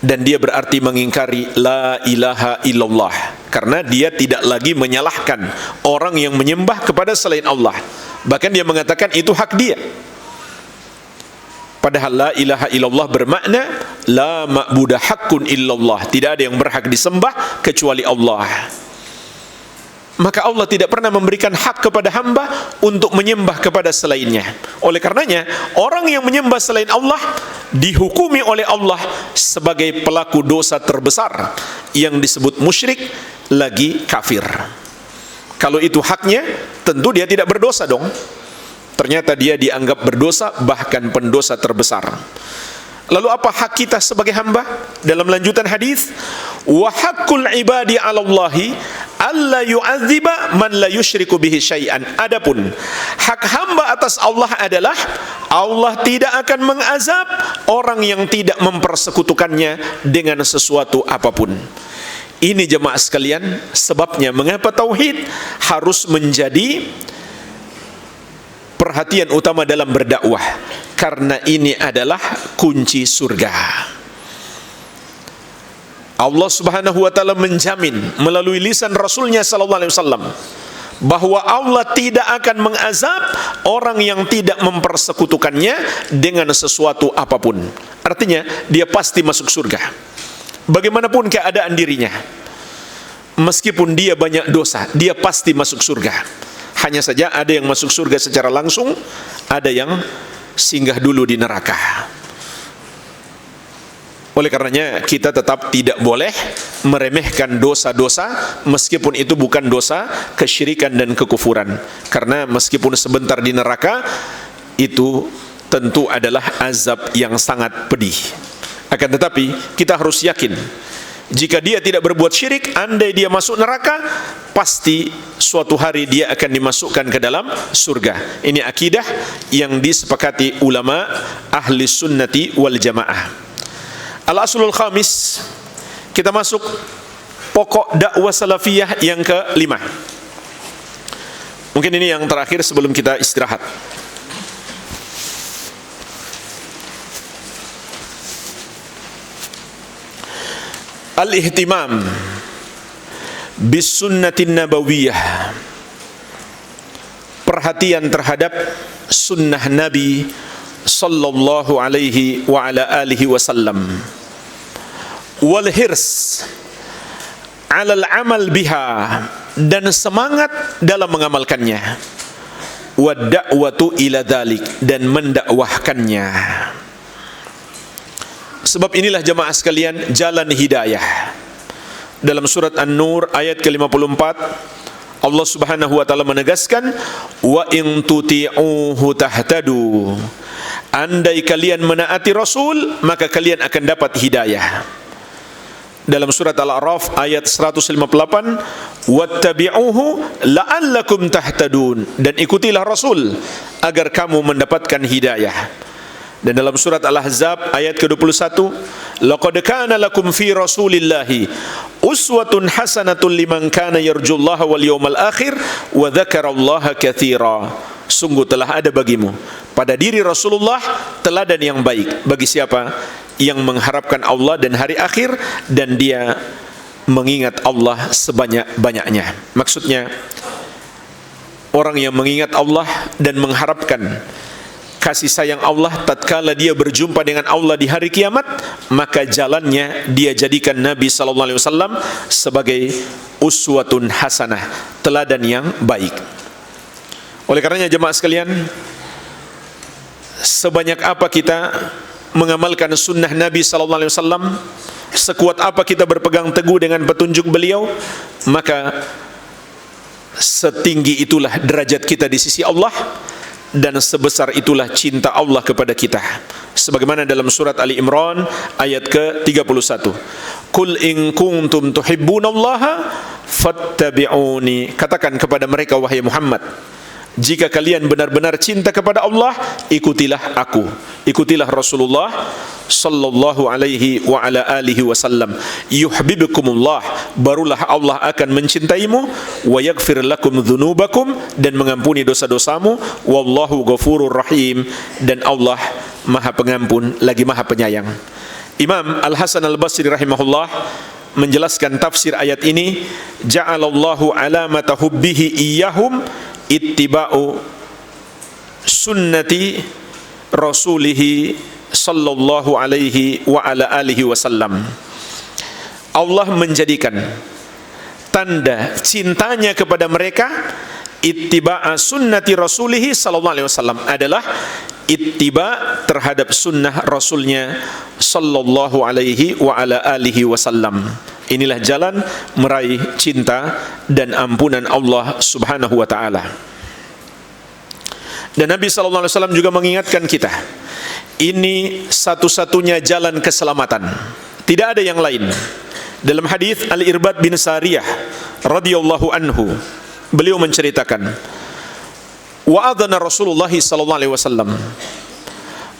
dan dia berarti mengingkari la ilaha illallah, karena dia tidak lagi menyalahkan orang yang menyembah kepada selain Allah, bahkan dia mengatakan itu hak dia. Padahal la ilaha illallah bermakna la ma'budah haqqun illallah, tidak ada yang berhak disembah kecuali Allah. maka Allah tidak pernah memberikan hak kepada hamba untuk menyembah kepada selainnya. Oleh karenanya, orang yang menyembah selain Allah dihukumi oleh Allah sebagai pelaku dosa terbesar yang disebut musyrik, lagi kafir. Kalau itu haknya, tentu dia tidak berdosa dong. Ternyata dia dianggap berdosa, bahkan pendosa terbesar. Lalu apa hak kita sebagai hamba? Dalam lanjutan hadis, wa haqqul ibadi 'ala Allahi alla yu'adziba man la yusyriku bihi syai'an. Adapun hak hamba atas Allah adalah Allah tidak akan mengazab orang yang tidak mempersekutukannya dengan sesuatu apapun. Ini jemaah sekalian sebabnya mengapa tauhid harus menjadi perhatian utama dalam berdakwah, karena ini adalah kunci surga. Allah Subhanahu wa taala menjamin melalui lisan Rasulnya sallallahu alaihi wasallam bahwa Allah tidak akan mengazab orang yang tidak mempersekutukannya dengan sesuatu apapun. Artinya dia pasti masuk surga, bagaimanapun keadaan dirinya. Meskipun dia banyak dosa, dia pasti masuk surga. Hanya saja ada yang masuk surga secara langsung, ada yang singgah dulu di neraka. Oleh karenanya kita tetap tidak boleh meremehkan dosa-dosa, meskipun itu bukan dosa kesyirikan dan kekufuran. Karena meskipun sebentar di neraka, itu tentu adalah azab yang sangat pedih. Akan tetapi kita harus yakin, jika dia tidak berbuat syirik, andai dia masuk neraka, pasti suatu hari dia akan dimasukkan ke dalam surga. Ini akidah yang disepakati ulama ahli sunnati wal jamaah. Al-aslul khamis, kita masuk pokok dakwah salafiyah yang ke-5. Mungkin ini yang terakhir sebelum kita istirahat. Al-ihtimam bis sunnatin nabawiyah, perhatian terhadap sunnah Nabi sallallahu alaihi wa ala alihi wasallam, wal hirs alal amal biha, dan semangat dalam mengamalkannya, wad da'watu ila dzalik, dan mendakwahkannya. Sebab inilah jemaah sekalian jalan hidayah. Dalam surat An-Nur ayat ke-54, Allah Subhanahu wa taala menegaskan, wa in tuti'uhu tahtadu. Andai kalian menaati Rasul, maka kalian akan dapat hidayah. Dalam surat Al-A'raf ayat 158, wattabi'uhu la'allakum tahtadun, dan ikutilah Rasul agar kamu mendapatkan hidayah. Dan dalam surat Al-Ahzab ayat ke-21, laqad kana lakum fi rasulillahi uswatun hasanatun liman kana yarjullaha wal yawmal akhir wa dzakarallaha katsira. Sungguh telah ada bagimu pada diri Rasulullah teladan yang baik bagi siapa yang mengharapkan Allah dan hari akhir, dan dia mengingat Allah sebanyak-banyaknya. Maksudnya orang yang mengingat Allah dan mengharapkan kasih sayang Allah tatkala dia berjumpa dengan Allah di hari kiamat, maka jalannya dia jadikan Nabi sallallahu alaihi wasallam sebagai uswatun hasanah, teladan yang baik. Oleh karenanya jemaah sekalian, sebanyak apa kita mengamalkan sunnah Nabi sallallahu alaihi wasallam, sekuat apa kita berpegang teguh dengan petunjuk beliau, maka setinggi itulah derajat kita di sisi Allah, dan sebesar itulah cinta Allah kepada kita. Sebagaimana dalam surat Ali Imran ayat ke-31, Qul in kuntum tuhibbunallaha fattabi'uni. Katakan kepada mereka, wahai Muhammad, jika kalian benar-benar cinta kepada Allah, ikutilah aku, ikutilah Rasulullah sallallahu alaihi wa ala alihi wasallam. Yuhibbukumullah, barulah Allah akan mencintaimu, wa yaghfir lakum dzunubakum, dan mengampuni dosa-dosamu, wallahu ghafurur rahim, dan Allah Maha Pengampun lagi Maha Penyayang. Imam Al-Hasan Al-Basri rahimahullah menjelaskan tafsir ayat ini, ja'alallahu alamata hubbihi iyyahum ittiba'u sunnati rasulihi sallallahu alaihi wa ala alihi wasallam. Allah menjadikan tanda cintanya kepada mereka, ittiba'a sunnati rasulihi sallallahu alaihi wasallam, adalah ittiba terhadap sunnah Rasulnya sallallahu alaihi wa ala alihi wasallam. Inilah jalan meraih cinta dan ampunan Allah subhanahu wa ta'ala. Dan Nabi sallallahu alaihi wasallam juga mengingatkan kita, ini satu-satunya jalan keselamatan, tidak ada yang lain. Dalam hadis Al-Irbad bin Sariyah radhiyallahu anhu, beliau menceritakan, wa adhana Rasulullah sallallahu alaihi wasallam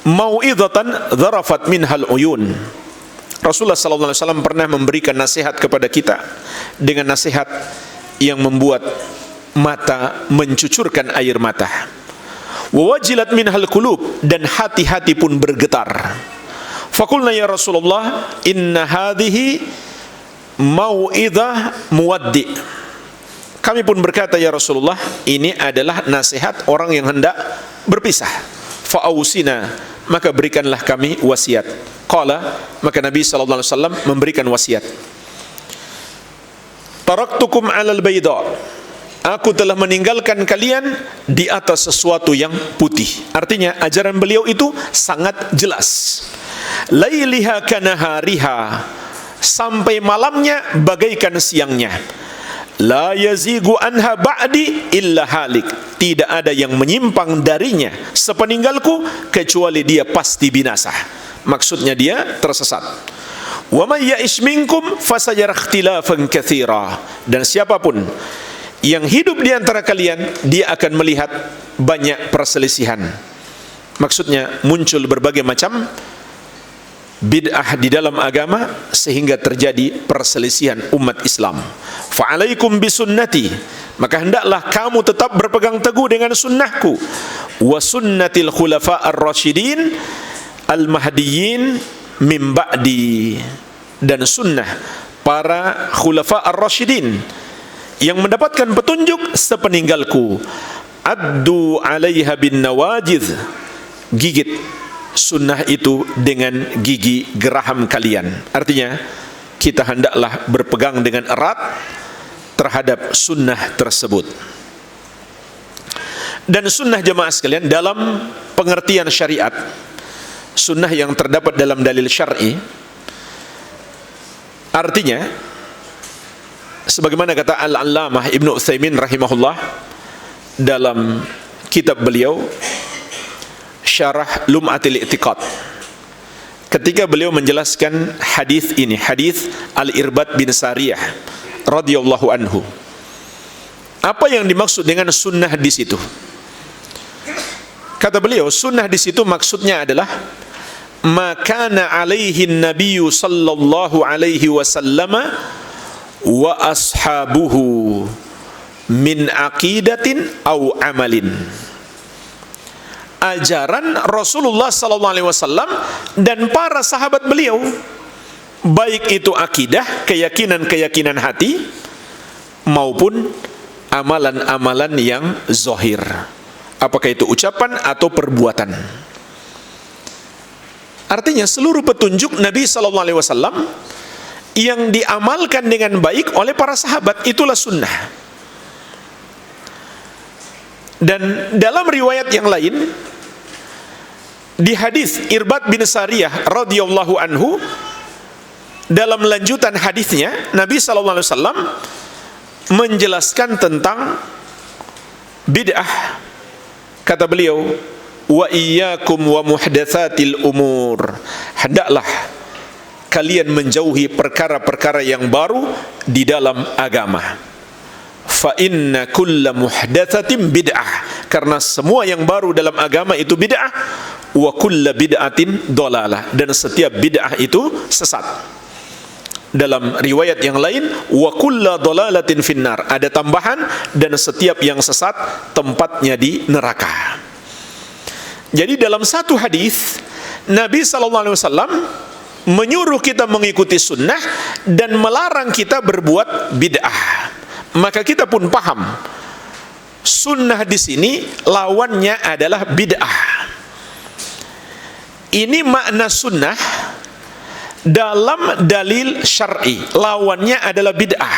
mau'izatan dzarafat minhal uyun. Rasulullah sallallahu alaihi wasallam pernah memberikan nasihat kepada kita dengan nasihat yang membuat mata mencucurkan air mata. Wa wajilat minhal qulub, dan hati-hati pun bergetar. Faqulna ya Rasulullah, inna hadhihi mau'izah muwaddi. Kami pun berkata, ya Rasulullah, ini adalah nasihat orang yang hendak berpisah. Fa'ausina, maka berikanlah kami wasiat. Qala, maka Nabi sallallahu alaihi wasallam memberikan wasiat. Taraktukum 'alal bayda, aku telah meninggalkan kalian di atas sesuatu yang putih. Artinya ajaran beliau itu sangat jelas. Lailiha kanahariha, sampai malamnya bagaikan siangnya. La yazigu anha ba'di illa halik, tidak ada yang menyimpang darinya sepeninggalku kecuali dia pasti binasa. Maksudnya dia tersesat. Wa may ya'ish minkum fasayara ikhtilafan katsira, dan siapapun yang hidup di antara kalian, dia akan melihat banyak perselisihan. Maksudnya muncul berbagai macam bid'ah di dalam agama sehingga terjadi perselisihan umat Islam. Fa'alaikum bisunnati, maka hendaklah kamu tetap berpegang teguh dengan sunnahku, wa sunnatil khulafa ar-rasyidin al-mahdiyyin min ba'di, dan sunnah para khulafa ar-rasyidin yang mendapatkan petunjuk sepeninggalku. Addu 'alaiha bin nawajidh, gigit sunnah itu dengan gigi geraham kalian. Artinya kita hendaklah berpegang dengan erat terhadap sunnah tersebut. Dan sunnah, jemaah sekalian, dalam pengertian syariat, sunnah yang terdapat dalam dalil syar'i, artinya sebagaimana kata Al-Allamah Ibnu Utsaimin rahimahullah dalam kitab beliau Syarah Lum'atil I'tiqad, ketika beliau menjelaskan hadis ini, hadis Al-Irbad bin Sariyah radhiyallahu anhu, apa yang dimaksud dengan sunnah di situ? Kata beliau, sunnah di situ maksudnya adalah makana alaihi nabiyyu sallallahu alaihi wasallam wa ashabuhu min aqidatin au amalin. Ajaran Rasulullah sallallahu alaihi wasallam dan para sahabat beliau, baik itu akidah, keyakinan-keyakinan hati, maupun amalan-amalan yang zahir, apakah itu ucapan atau perbuatan. Artinya seluruh petunjuk Nabi sallallahu alaihi wasallam yang diamalkan dengan baik oleh para sahabat, itulah sunnah. Dan dalam riwayat yang lain, di hadis Irbad bin Sariyah radhiyallahu anhu, dalam lanjutan hadisnya Nabi sallallahu alaihi wasallam menjelaskan tentang bid'ah. Kata beliau, wa iyyakum wa muhdatsatil umur, hendaklah kalian menjauhi perkara-perkara yang baru di dalam agama. Fa inna kulla muhdatsatin bid'ah, karena semua yang baru dalam agama itu bid'ah. Wa kulla bid'atin dhalalah, dan setiap bid'ah itu sesat. Dalam riwayat yang lain, wa kulla dhalalatin finnar, ada tambahan, dan setiap yang sesat tempatnya di neraka. Jadi dalam satu hadis Nabi sallallahu alaihi wasallam menyuruh kita mengikuti sunnah dan melarang kita berbuat bid'ah. Maka kita pun paham sunnah di sini lawannya adalah bid'ah. Ini makna sunnah dalam dalil syar'i, lawannya adalah bid'ah.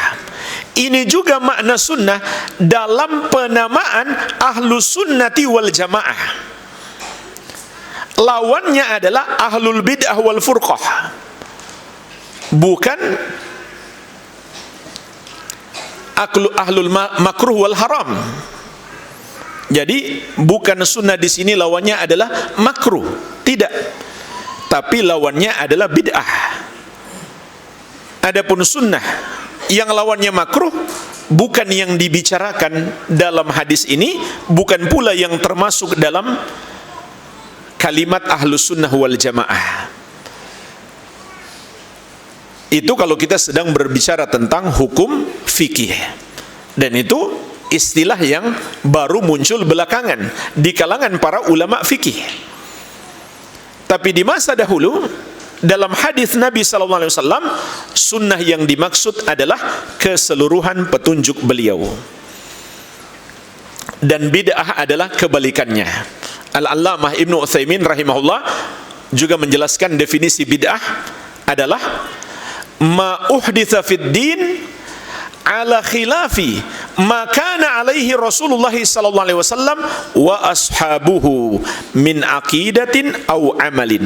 ini juga makna sunnah dalam penamaan ahlu sunnati wal jamaah. Lawannya adalah ahlul bid'ah wal furqah, bukan ahlul makruh wal haram. Jadi bukan sunnah di sini lawannya adalah makruh, tidak. Tapi lawannya adalah bid'ah. Adapun sunnah yang lawannya makruh bukan yang dibicarakan dalam hadis ini, bukan pula yang termasuk dalam kalimat ahlus sunnah wal jamaah. Itu kalau kita sedang berbicara tentang hukum fikih. Dan itu istilah yang baru muncul belakangan di kalangan para ulama fikih. Tapi di masa dahulu, dalam hadis Nabi SAW, sunnah yang dimaksud adalah keseluruhan petunjuk beliau. Dan bid'ah adalah kebalikannya. Al-Allamah Ibnu Utsaimin rahimahullah juga menjelaskan definisi bid'ah adalah ma uhditsa fid din ala khilafi ma kana alaihi Rasulullah sallallahu alaihi wasallam wa ashabuhu min aqidatin au amalin.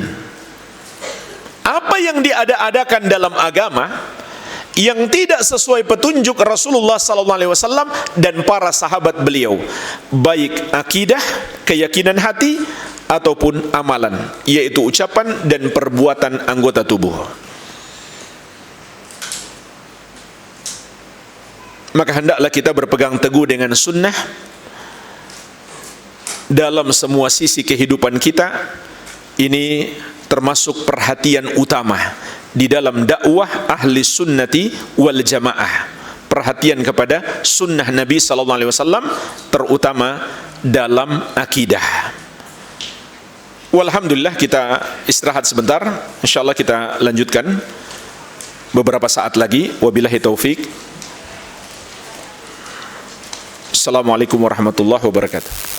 Apa yang diada-adakan dalam agama yang tidak sesuai petunjuk Rasulullah sallallahu alaihi wasallam dan para sahabat beliau, baik akidah, keyakinan hati ataupun amalan, yaitu ucapan dan perbuatan anggota tubuh. Maka hendaklah kita berpegang teguh dengan sunnah dalam semua sisi kehidupan kita. Ini termasuk perhatian utama di dalam dakwah ahli sunnati wal jamaah. Perhatian kepada sunnah Nabi SAW, terutama dalam akidah. Walhamdulillah, kita istirahat sebentar. InsyaAllah kita lanjutkan beberapa saat lagi. Wabillahi taufik. Assalamualaikum warahmatullahi wabarakatuh.